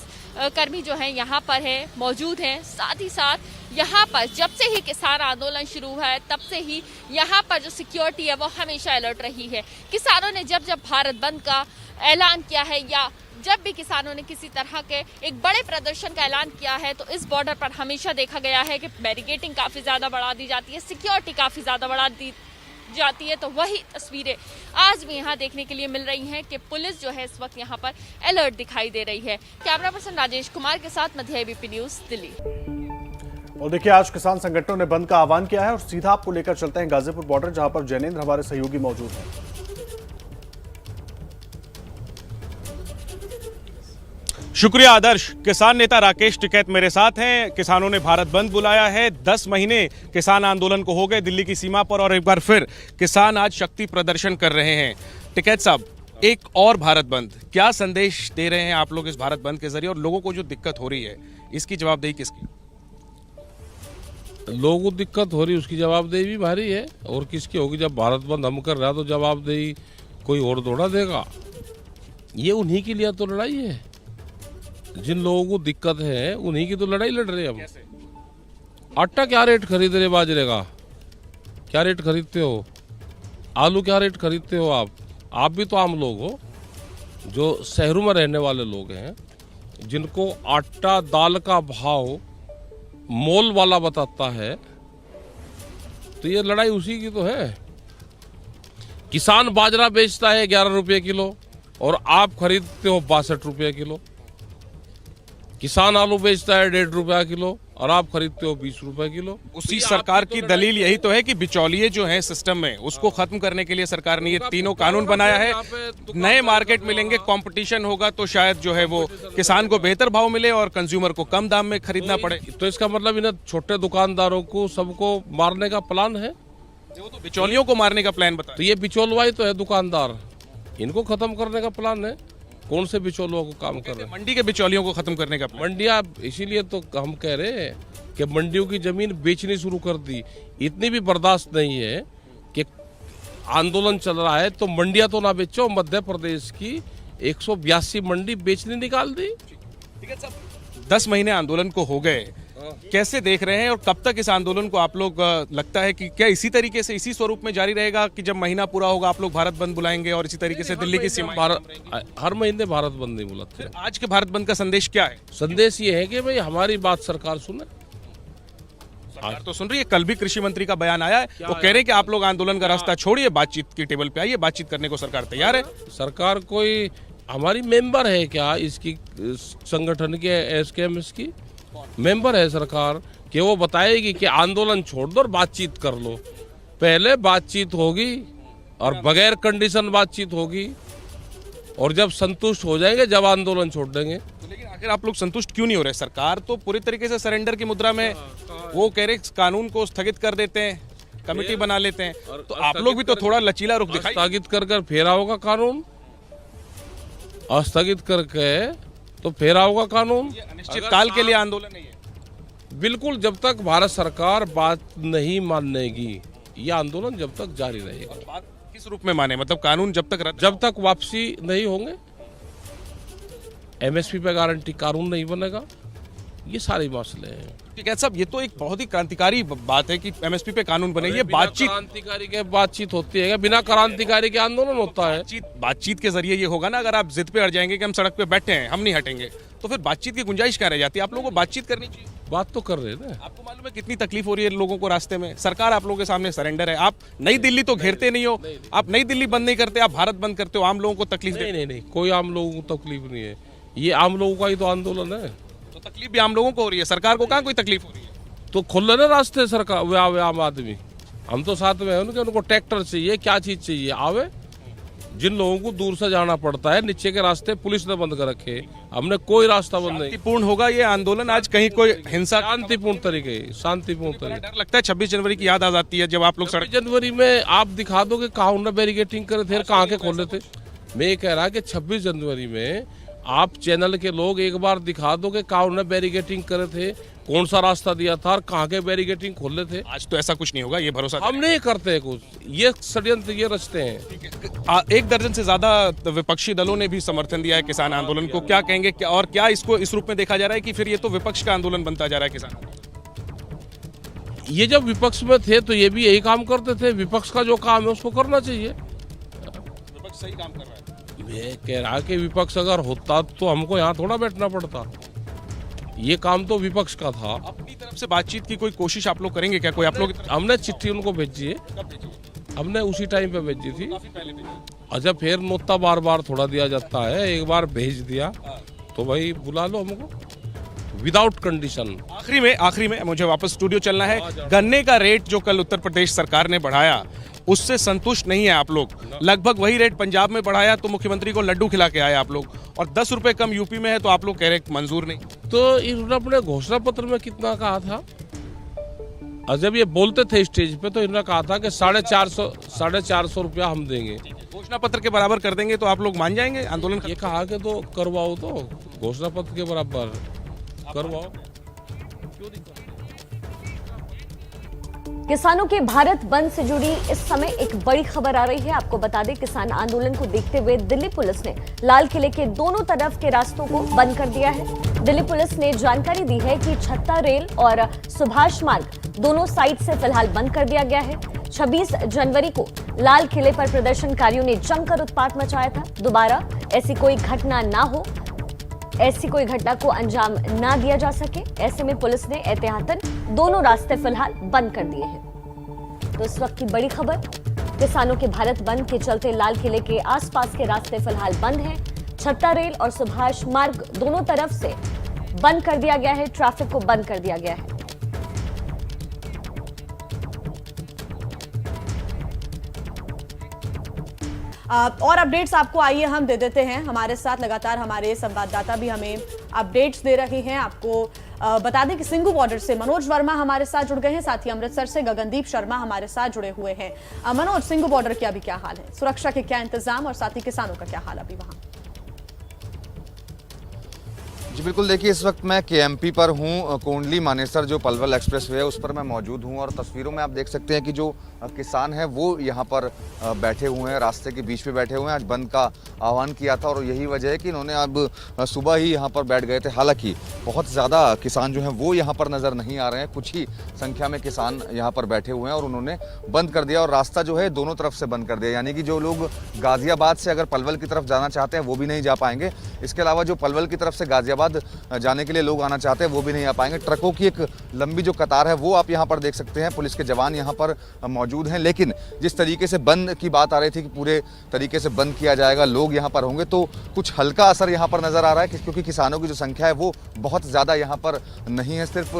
कर्मी जो है यहाँ पर है मौजूद हैं। साथ ही साथ यहाँ पर जब से ही किसान आंदोलन शुरू हुआ है तब से ही यहाँ पर जो सिक्योरिटी है वो हमेशा अलर्ट रही है। किसानों ने जब जब भारत बंद का ऐलान किया है या जब भी किसानों ने किसी तरह के एक बड़े प्रदर्शन का ऐलान किया है तो इस बॉर्डर पर हमेशा देखा गया है कि बैरिकेडिंग काफी ज्यादा बढ़ा दी जाती है, सिक्योरिटी काफी ज्यादा बढ़ा दी जाती है। तो वही तस्वीरें आज भी यहाँ देखने के लिए मिल रही हैं कि पुलिस जो है इस वक्त यहाँ पर अलर्ट दिखाई दे रही है। कैमरा पर्सन राजेश कुमार के साथ मध्य एबीपी न्यूज दिल्ली। और देखिए, आज किसान संगठनों ने बंद का आह्वान किया है और सीधा आपको लेकर चलते हैं गाजीपुर बॉर्डर, जहां पर जैनेंद्र हमारे सहयोगी मौजूद हैं। शुक्रिया आदर्श। किसान नेता राकेश टिकैत मेरे साथ हैं। किसानों ने भारत बंद बुलाया है। 10 महीने किसान आंदोलन को हो गए दिल्ली की सीमा पर और एक बार फिर किसान आज शक्ति प्रदर्शन कर रहे हैं। टिकैत साहब, एक और भारत बंद, क्या संदेश दे रहे हैं आप लोग इस भारत बंद के जरिए और लोगों को जो दिक्कत हो रही है इसकी जवाबदेही किसकी? लोगों को दिक्कत हो रही है उसकी जवाबदेही भी भारी है और किसकी होगी? जब भारत बंद हम कर रहा है तो जवाबदेही कोई और दौड़ा देगा? ये उन्हीं के लिए तो लड़ाई है, जिन लोगों को दिक्कत है उन्हीं की तो लड़ाई लड़ रहे हैं हम। आटा क्या रेट खरीद रहे, बाजरे का क्या रेट खरीदते हो, आलू क्या रेट खरीदते हो? आप भी तो आम लोग हो, जो शहरों में रहने वाले लोग हैं, जिनको आटा दाल का भाव मोल वाला बताता है, तो ये लड़ाई उसी की तो है। किसान बाजरा बेचता है 11 रुपये किलो और आप खरीदते हो 62 रुपये किलो। किसान आलू बेचता है 1.5 रुपया किलो और आप खरीदते हो 20 रुपए किलो। उसी सरकार की दलील यही तो है कि बिचौलिए जो है सिस्टम में उसको खत्म करने के लिए सरकार ने ये तीनों कानून बनाया है। नए मार्केट मिलेंगे, कंपटीशन होगा तो शायद जो है वो किसान को बेहतर भाव मिले और कंज्यूमर को कम दाम में खरीदना पड़े। तो इसका मतलब इन छोटे दुकानदारों को सबको मारने का प्लान है? वो तो बिचौलियों को मारने का प्लान बता। तो ये बिचौलवाई तो है, दुकानदार, इनको खत्म करने का प्लान है। कौन से बिचौलियों को काम कर रहे हैं? मंडी के बिचौलियों को खत्म करने का प्लान। मंडियां, इसीलिए तो हम कह रहे हैं कि मंडियों की जमीन बेचनी शुरू कर दी। इतनी भी बर्दाश्त नहीं है कि आंदोलन चल रहा है तो मंडियां तो ना बेचो। मध्य प्रदेश की 182 मंडी बेचनी निकाल दी। 10 महीने आंदोलन को हो गए, कैसे देख रहे हैं और कब तक इस आंदोलन को आप लोग लगता है कि क्या इसी तरीके से इसी स्वरूप में जारी रहेगा कि जब महीना पूरा होगा आप लोग भारत बंद बुलाएंगे और इसी तरीके से दिल्ली की सीमा? हर महीने भारत बंद नहीं बुलाते। आज के भारत बंद का संदेश क्या है? संदेश ये है कि भाई हमारी बात सरकार सुने। सरकार तो सुन रही है। कल भी कृषि मंत्री का बयान आया है, वो कह रहे हैं कि आप लोग आंदोलन का रास्ता छोड़िए, बातचीत की टेबल पे आइए, बातचीत करने को सरकार तैयार है। सरकार कोई हमारी मेंबर है क्या इसकी संगठन के एसकेएमएस की मेंबर है सरकार कि वो बताएगी कि आंदोलन छोड़ दो और बातचीत कर लो। पहले बातचीत होगी और बगैर कंडीशन बातचीत होगी और जब संतुष्ट हो जाएंगे जब आंदोलन छोड़ देंगे। लेकिन आखिर आप लोग संतुष्ट क्यों नहीं हो रहे? सरकार तो पूरी तरीके से सरेंडर की मुद्रा में, वो कह रहे कानून को स्थगित कर देते हैं, कमेटी बना लेते हैं, तो आप लोग भी तो थोड़ा लचीला रुख दिखाइए। स्थगित कर फेरा होगा कानून, स्थगित करके तो फेरा होगा कानून। निश्चित काल के लिए आंदोलन नहीं है। बिल्कुल, जब तक भारत सरकार बात नहीं मानेगी ये आंदोलन जब तक जारी रहेगा। बात किस रूप में माने? मतलब कानून जब तक वापसी नहीं होंगे, एमएसपी पे गारंटी कानून नहीं बनेगा, ये सारे मसले हैं। ठीक है साहब, ये तो एक बहुत ही क्रांतिकारी बात है कि एमएसपी पे कानून बने। ये क्रांतिकारी के बातचीत होती है, बिना क्रांतिकारी के आंदोलन होता है। बातचीत के जरिए ये होगा ना। अगर आप जिद पे अड़ जाएंगे कि हम सड़क पे बैठे हैं, हम नहीं हटेंगे, तो फिर बातचीत की गुंजाइश क्या रह जाती है? आप लोगों को बातचीत करनी चाहिए। बात तो कर रहे हैं। आपको मालूम है कितनी तकलीफ हो रही है लोगों को रास्ते में? सरकार आप लोगों के सामने सरेंडर है। आप नई दिल्ली तो घेरते नहीं हो, आप नई दिल्ली बंद नहीं करते, आप भारत बंद करते हो, आम लोगों को तकलीफ नहीं, कोई आम लोगों को तकलीफ नहीं है। ये आम लोगों का ही तो आंदोलन है। तो तकलीफ भी आम लोगों को हो रही है, सरकार को कहाँ कोई तकलीफ हो रही है? तो खुल रहे रास्ते सरकार, आम आदमी हम तो साथ में है उनको ट्रैक्टर चाहिए, क्या चीज चाहिए आवे। जिन लोगों को दूर से जाना पड़ता है, नीचे के रास्ते पुलिस ने बंद कर रखे, हमने कोई रास्ता बंद नहीं। शांतिपूर्ण होगा ये आंदोलन? आज कहीं कोई हिंसा? शांतिपूर्ण तरीके। डर लगता है 26 जनवरी की याद आ जाती है जब आप लोग 26 जनवरी में आप दिखा दो कि कहाँ उन्होंने बैरिकेटिंग करे थे, कहाँ के खोले थे। मैं ये कह रहा कि 26 जनवरी में आप चैनल के लोग एक बार दिखा दो कि कहाँ उन्होंने बैरिकेटिंग करे थे, कौन सा रास्ता दिया था और कहाँ के बैरिकेटिंग खोले थे। आज तो ऐसा कुछ नहीं होगा, ये भरोसा हम नहीं करते कुछ, ये षड्यंत्र ये रचते हैं। 1 दर्जन से ज्यादा विपक्षी दलों ने भी समर्थन दिया है किसान आंदोलन को। क्या कहेंगे और क्या इसको इस रूप में देखा जा रहा है कि फिर ये तो विपक्ष का आंदोलन बनता जा रहा है किसान? ये जब विपक्ष में थे तो ये भी यही काम करते थे। विपक्ष का जो काम है उसको करना चाहिए। विपक्ष सही काम कर रहा है। मैं कह रहा कि विपक्ष अगर होता तो हमको यहाँ थोड़ा बैठना पड़ता। ये काम तो विपक्ष का था। अपनी तरफ से बातचीत की कोई कोशिश आप लोग करेंगे क्या? कोई आप लोग? हमने चिट्ठी उनको भेजी है, हमने उसी टाइम पे भेजी थी। अच्छा, फिर नोता बार बार थोड़ा दिया जाता है, एक बार भेज दिया तो भाई बुला लो हमको विदाउट कंडीशन। आखिरी में मुझे वापस स्टूडियो चलना है। गन्ने का रेट जो कल उत्तर प्रदेश सरकार ने बढ़ाया, उससे संतुष्ट नहीं है आप लोग। लगभग वही रेट पंजाब में बढ़ाया तो मुख्यमंत्री को लड्डू खिला के आए आप लोग, और 10 रुपए कम यूपी में है तो आप लोग कह रहे मंजूर नहीं। तो इन्होंने अपने घोषणा पत्र में कितना कहा था? और जब ये बोलते थे स्टेज पे तो इन्होंने कहा था कि 450 रुपया हम देंगे। घोषणा पत्र के बराबर कर देंगे तो आप लोग मान जाएंगे आंदोलन? ये कहा कि तो करवाओ, तो घोषणा पत्र के बराबर करवाओ। किसानों के भारत बंद से जुड़ी इस समय एक बड़ी खबर आ रही है। आपको बता दें, किसान आंदोलन को देखते हुए दिल्ली पुलिस ने लाल किले के दोनों तरफ के रास्तों को बंद कर दिया है। दिल्ली पुलिस ने जानकारी दी है कि छत्ता रेल और सुभाष मार्ग दोनों साइड से फिलहाल बंद कर दिया गया है। 26 जनवरी को लाल किले पर प्रदर्शनकारियों ने जमकर उत्पात मचाया था। दोबारा ऐसी कोई घटना ना हो, ऐसी कोई घटना को अंजाम ना दिया जा सके, ऐसे में पुलिस ने एहतियातन दोनों रास्ते फिलहाल बंद कर दिए हैं। तो इस वक्त की बड़ी खबर, किसानों के भारत बंद के चलते लाल किले के आसपास के रास्ते फिलहाल बंद हैं। छत्ता रेल और सुभाष मार्ग दोनों तरफ से बंद कर दिया गया है, ट्रैफिक को बंद कर दिया गया है। और अपडेट्स आपको आइए हम दे देते हैं। हमारे साथ लगातार हमारे संवाददाता भी हमें अपडेट्स दे रहे हैं। आपको बता दें कि सिंघू बॉर्डर से मनोज वर्मा हमारे साथ जुड़ गए हैं, साथ ही अमृतसर से गगनदीप शर्मा हमारे साथ जुड़े हुए हैं। मनोज, सिंघू बॉर्डर के अभी क्या हाल है? सुरक्षा के क्या इंतजाम और साथ ही किसानों का क्या हाल अभी वहां? जी बिल्कुल, देखिए इस वक्त मैं केएमपी पर हूँ। कोंडली मानेसर जो पलवल एक्सप्रेसवे है उस पर मैं मौजूद हूँ, और तस्वीरों में आप देख सकते हैं कि जो किसान हैं वो यहाँ पर बैठे हुए हैं, रास्ते के बीच में बैठे हुए हैं। आज बंद का आह्वान किया था और यही वजह है कि इन्होंने अब सुबह ही यहाँ पर बैठ गए थे। हालांकि बहुत ज़्यादा किसान जो हैं वो यहाँ पर नज़र नहीं आ रहे हैं, कुछ ही संख्या में किसान यहाँ पर बैठे हुए हैं और उन्होंने बंद कर दिया और रास्ता जो है दोनों तरफ से बंद कर दिया। यानी कि जो लोग गाज़ियाबाद से अगर पलवल की तरफ जाना चाहते हैं वो भी नहीं जा पाएंगे। इसके अलावा जो पलवल की तरफ से गाज़ियाबाद बाद जाने के लिए लोग आना चाहते हैं वो भी नहीं आ पाएंगे। ट्रकों की एक लंबी जो कतार है वो आप यहाँ पर देख सकते हैं। पुलिस के जवान यहाँ पर मौजूद हैं, लेकिन जिस तरीके से बंद की बात आ रही थी कि पूरे तरीके से बंद किया जाएगा, लोग यहाँ पर होंगे, तो कुछ हल्का असर यहाँ पर नज़र आ रहा है क्योंकि किसानों की जो संख्या है वो बहुत ज़्यादा यहाँ पर नहीं है। सिर्फ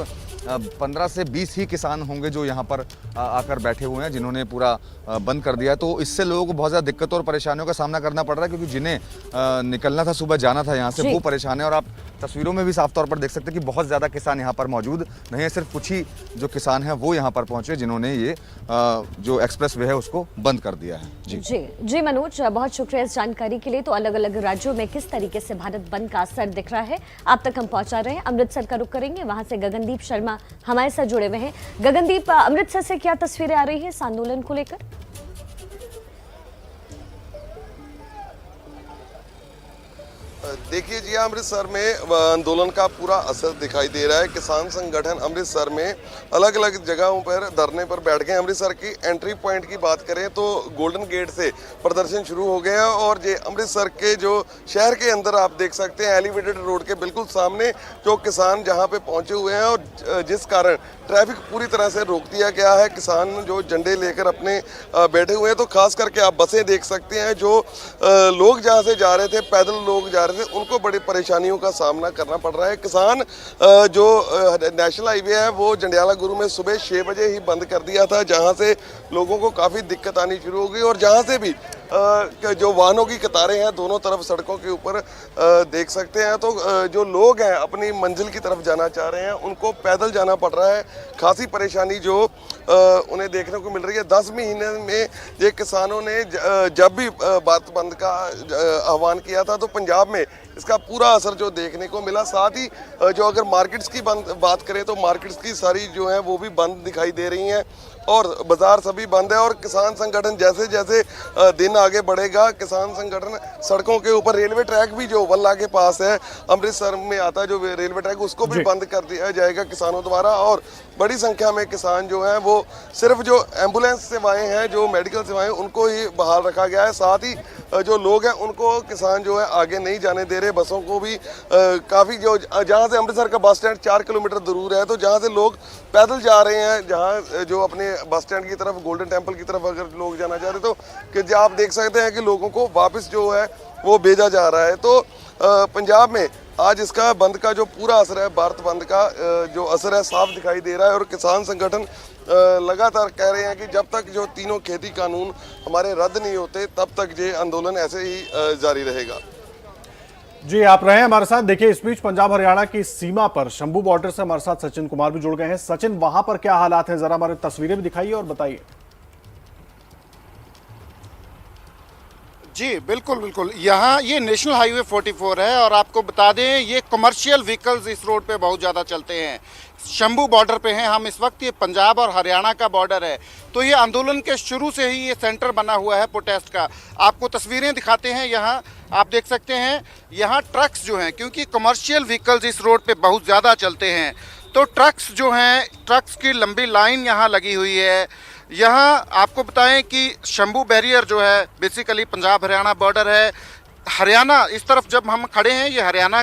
15 से 20 ही किसान होंगे जो यहाँ पर आकर बैठे हुए हैं, जिन्होंने पूरा बंद कर दिया है। तो इससे लोगों को बहुत ज़्यादा दिक्कतों और परेशानियों का सामना करना पड़ रहा है क्योंकि जिन्हें निकलना था, सुबह जाना था यहाँ से, वो परेशान है। और आप तस्वीरों में भी साफ तौर पर देख सकते हैं कि बहुत ज़्यादा किसान यहाँ पर मौजूद नहीं है। सिर्फ कुछ ही जो किसान हैं वो यहाँ पर पहुँचे जिन्होंने ये जो एक्सप्रेस वे है उसको बंद कर दिया है। जी मनोज, बहुत शुक्रिया इस जानकारी के लिए। तो अलग अलग राज्यों में किस तरीके से भारत बंद का असर दिख रहा है आप तक हम पहुंचा रहे हैं। अमृतसर का रुख करेंगे, वहां से गगनदीप शर्मा हमारे साथ जुड़े हुए हैं। गगनदीप, अमृतसर से क्या तस्वीरें आ रही है इस आंदोलन को लेकर? देखिए जी, अमृतसर में आंदोलन का पूरा असर दिखाई दे रहा है। किसान संगठन अमृतसर में अलग अलग जगहों पर धरने पर बैठ गए। अमृतसर की एंट्री पॉइंट की बात करें तो गोल्डन गेट से प्रदर्शन शुरू हो गया और ये अमृतसर के जो शहर के अंदर आप देख सकते हैं एलिवेटेड रोड के बिल्कुल सामने जो किसान जहां पे पहुंचे हुए हैं और जिस कारण ट्रैफिक पूरी तरह से रोक दिया गया है। किसान जो झंडे लेकर अपने बैठे हुए हैं, तो खास करके आप बसें देख सकते हैं। जो लोग जहाँ से जा रहे थे, पैदल लोग जा रहे थे, उनको बड़ी परेशानियों का सामना करना पड़ रहा है। किसान जो नेशनल हाईवे है वो जंडियाला गुरु में सुबह 6 बजे ही बंद कर दिया था, जहां से लोगों को काफ़ी दिक्कत आनी शुरू हो गई और जहां से भी जो वाहनों की कतारें हैं दोनों तरफ सड़कों के ऊपर देख सकते हैं। तो जो लोग हैं अपनी मंजिल की तरफ जाना चाह रहे हैं, उनको पैदल जाना पड़ रहा है। खासी परेशानी जो उन्हें देखने को मिल रही है। 10 महीने में ये किसानों ने जब भी भारत बंद का आह्वान किया था तो पंजाब में इसका पूरा असर जो देखने को मिला। साथ ही जो अगर मार्केट्स की बात करें तो मार्केट्स की सारी जो है वो भी बंद दिखाई दे रही हैं और बाजार सभी बंद है। और किसान संगठन जैसे जैसे दिन आगे बढ़ेगा, किसान संगठन सड़कों के ऊपर, रेलवे ट्रैक भी जो वल्ला के पास है अमृतसर में आता है जो रेलवे ट्रैक, उसको भी बंद कर दिया जाएगा किसानों द्वारा। और बड़ी संख्या में किसान जो हैं वो सिर्फ जो एम्बुलेंस सेवाएं हैं, जो मेडिकल सेवाएं, उनको ही बहाल रखा गया है। साथ ही जो लोग हैं उनको किसान जो है आगे नहीं जाने दे रहे। बसों को भी काफ़ी जो जहाँ से अमृतसर का बस स्टैंड 4 किलोमीटर दूर है, तो जहाँ से लोग पैदल जा रहे हैं, जहाँ जो अपने बस स्टैंड की तरफ, गोल्डन टेम्पल की तरफ अगर लोग जाना चाह रहे तो कि आप देख सकते हैं कि लोगों को वापस जो है वो भेजा जा रहा है। तो पंजाब में आज इसका बंद का जो पूरा असर है, भारत बंद का जो असर है साफ दिखाई दे रहा है। और किसान संगठन लगातार कह रहे हैं कि जब तक जो तीनों खेती कानून हमारे रद्द नहीं होते तब तक ये आंदोलन ऐसे ही जारी रहेगा। जी, आप रहे हैं हमारे साथ। देखिए, इस बीच पंजाब हरियाणा की सीमा पर शंभू बॉर्डर से हमारे साथ सचिन कुमार भी जुड़ गए हैं। सचिन, वहां पर क्या हालात हैं, जरा हमारे तस्वीरें भी दिखाइए और बताइए। जी बिल्कुल, यहाँ ये नेशनल हाईवे 44 है और आपको बता दें ये कमर्शियल व्हीकल्स इस रोड पे बहुत ज़्यादा चलते हैं। शंभू बॉर्डर पे हैं हम इस वक्त, ये पंजाब और हरियाणा का बॉर्डर है। तो ये आंदोलन के शुरू से ही ये सेंटर बना हुआ है प्रोटेस्ट का। आपको तस्वीरें दिखाते हैं, यहाँ आप देख सकते हैं, यहाँ ट्रक्स जो हैं, क्योंकि कमर्शियल व्हीकल्स इस रोड पे बहुत ज़्यादा चलते हैं, तो ट्रक्स जो हैं, ट्रक्स की लंबी लाइन यहाँ लगी हुई है। यहाँ आपको बताएं कि शंभू बैरियर जो है बेसिकली पंजाब हरियाणा बॉर्डर है। हरियाणा इस तरफ जब हम खड़े हैं ये हरियाणा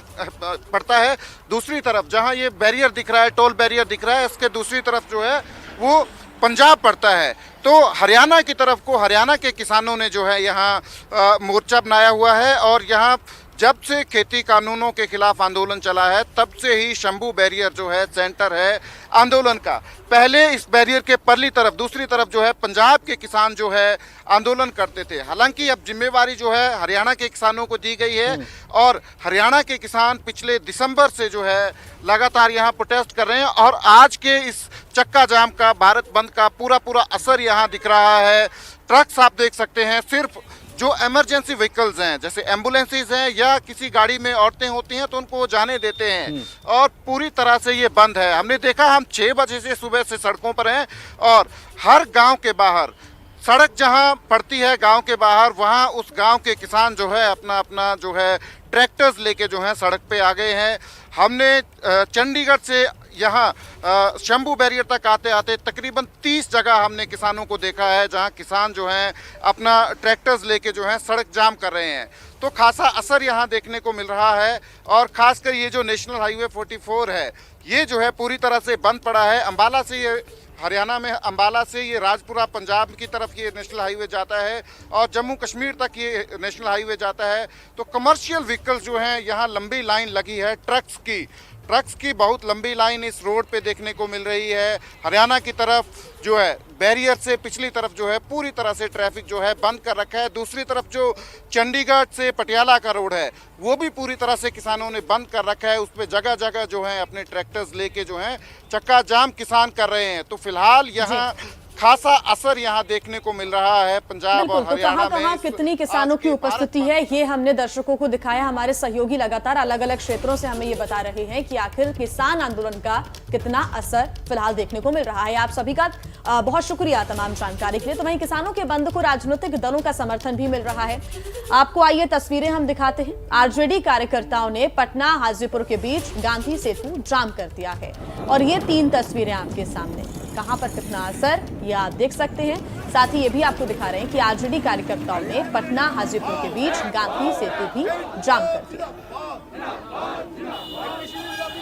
पड़ता है, दूसरी तरफ जहाँ ये बैरियर दिख रहा है, टोल बैरियर दिख रहा है, इसके दूसरी तरफ जो है वो पंजाब पड़ता है। तो हरियाणा की तरफ को हरियाणा के किसानों ने जो है यहाँ मोर्चा बनाया हुआ है और यहाँ जब से खेती कानूनों के खिलाफ आंदोलन चला है तब से ही शंभू बैरियर जो है सेंटर है आंदोलन का। पहले इस बैरियर के परली तरफ, दूसरी तरफ जो है पंजाब के किसान जो है आंदोलन करते थे। हालांकि अब जिम्मेवारी जो है हरियाणा के किसानों को दी गई है और हरियाणा के किसान पिछले दिसंबर से जो है लगातार यहाँ प्रोटेस्ट कर रहे हैं और आज के इस चक्का जाम का, भारत बंद का पूरा असर यहाँ दिख रहा है। ट्रक्स आप देख सकते हैं, सिर्फ जो इमरजेंसी व्हीकल्स हैं जैसे एम्बुलेंसेज हैं या किसी गाड़ी में औरतें होती हैं तो उनको जाने देते हैं और पूरी तरह से ये बंद है। हमने देखा, हम 6 बजे से सुबह से सड़कों पर हैं और हर गांव के बाहर सड़क जहां पड़ती है गांव के बाहर, वहां उस गांव के किसान जो है अपना जो है ट्रैक्टर्स लेके जो है सड़क पे आ गए हैं। हमने चंडीगढ़ से यहाँ शंभू बैरियर तक आते आते तकरीबन 30 जगह हमने किसानों को देखा है जहाँ किसान जो हैं अपना ट्रैक्टर्स लेके जो हैं सड़क जाम कर रहे हैं। तो खासा असर यहाँ देखने को मिल रहा है और ख़ासकर ये जो नेशनल हाईवे 44 है ये जो है पूरी तरह से बंद पड़ा है। अम्बाला से ये हरियाणा में अम्बाला से ये राजपुरा पंजाब की तरफ ये नेशनल हाईवे जाता है और जम्मू कश्मीर तक ये नेशनल हाईवे जाता है। तो कमर्शियल व्हीकल्स जो हैं यहाँ लंबी लाइन लगी है ट्रक्स की बहुत लंबी लाइन इस रोड पे देखने को मिल रही है। हरियाणा की तरफ जो है बैरियर से पिछली तरफ जो है पूरी तरह से ट्रैफिक जो है बंद कर रखा है। दूसरी तरफ जो चंडीगढ़ से पटियाला का रोड है वो भी पूरी तरह से किसानों ने बंद कर रखा है। उस पर जगह जगह जो है अपने ट्रैक्टर्स लेके जो है चक्का जाम किसान कर रहे हैं। तो फिलहाल यहाँ खासा असर यहाँ देखने को मिल रहा है पंजाब और हरियाणा में। कहाँ कितनी किसानों की उपस्थिति है ये हमने दर्शकों को दिखाया। हमारे सहयोगी लगातार अलग अलग क्षेत्रों से हमें ये बता रहे हैं कि आखिर किसान आंदोलन का कितना असर फिलहाल देखने को मिल रहा है। आप सभी का बहुत शुक्रिया तमाम जानकारी के लिए। तो वहीं किसानों के बंद को राजनीतिक दलों का समर्थन भी मिल रहा है। आपको आइए तस्वीरें हम दिखाते हैं। आरजेडी कार्यकर्ताओं ने पटना हाजीपुर के बीच गांधी सेतु जाम कर दिया है और ये 3 तस्वीरें आपके सामने। कहां पर कितना असर ये आप देख सकते हैं। साथ ही ये भी आपको दिखा रहे हैं कि आरजेडी कार्यकर्ताओं ने पटना हाजीपुर के बीच गांधी सेतु भी जाम कर दिया।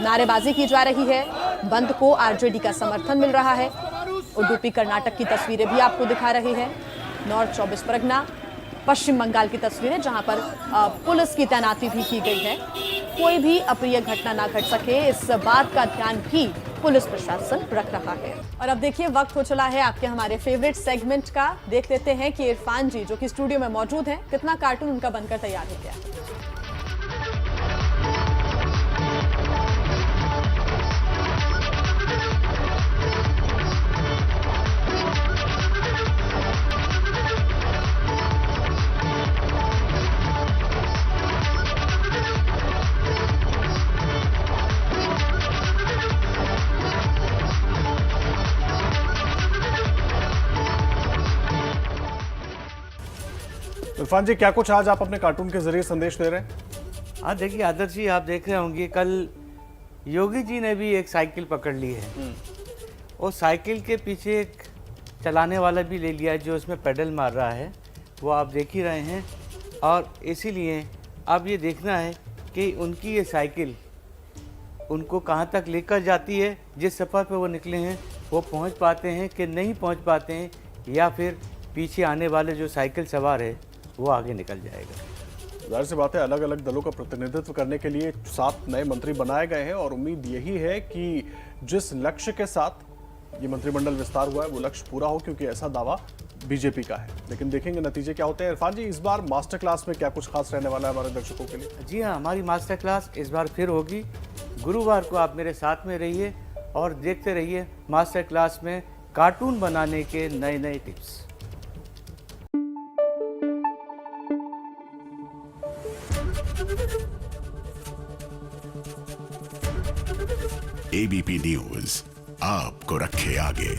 नारेबाजी की जा रही है। बंद को आरजेडी का समर्थन मिल रहा है। उडुपी कर्नाटक की तस्वीरें भी आपको दिखा रही है। नॉर्थ 24 परगना पश्चिम बंगाल की तस्वीरें जहां पर पुलिस की तैनाती भी की गई है। कोई भी अप्रिय घटना ना घट सके इस बात का ध्यान भी पुलिस प्रशासन रख रहा है। और अब देखिए वक्त हो चला है आपके हमारे फेवरेट सेगमेंट का। देख लेते हैं कि इरफान जी जो कि स्टूडियो में मौजूद हैं कितना कार्टून उनका बनकर तैयार हो गया। इरफान जी क्या कुछ आज आप अपने कार्टून के जरिए संदेश दे रहे हैं? हाँ देखिए आदर्श जी, आप देख रहे होंगे कल योगी जी ने भी एक साइकिल पकड़ ली है और साइकिल के पीछे एक चलाने वाला भी ले लिया है जो इसमें पेडल मार रहा है, वो आप देख ही रहे हैं। और इसीलिए अब ये देखना है कि उनकी ये साइकिल उनको कहाँ तक लेकर जाती है, जिस सफ़र पे वो निकले हैं वो पहुँच पाते हैं कि नहीं पहुँच पाते हैं, या फिर पीछे आने वाले जो साइकिल सवार है वो आगे निकल जाएगा। जाहिर सी बात है अलग अलग दलों का प्रतिनिधित्व करने के लिए 7 नए मंत्री बनाए गए हैं और उम्मीद यही है कि जिस लक्ष्य के साथ ये मंत्रिमंडल विस्तार हुआ है वो लक्ष्य पूरा हो, क्योंकि ऐसा दावा बीजेपी का है। लेकिन देखेंगे नतीजे क्या होते हैं। इरफान जी इस बार मास्टर क्लास में क्या कुछ खास रहने वाला है हमारे दर्शकों के लिए? जी हाँ, हमारी मास्टर क्लास इस बार फिर होगी। गुरुवार को आप मेरे साथ में रहिए और देखते रहिए मास्टर क्लास में कार्टून बनाने के नए नए टिप्स। एबीपी न्यूज आपको रखे आगे।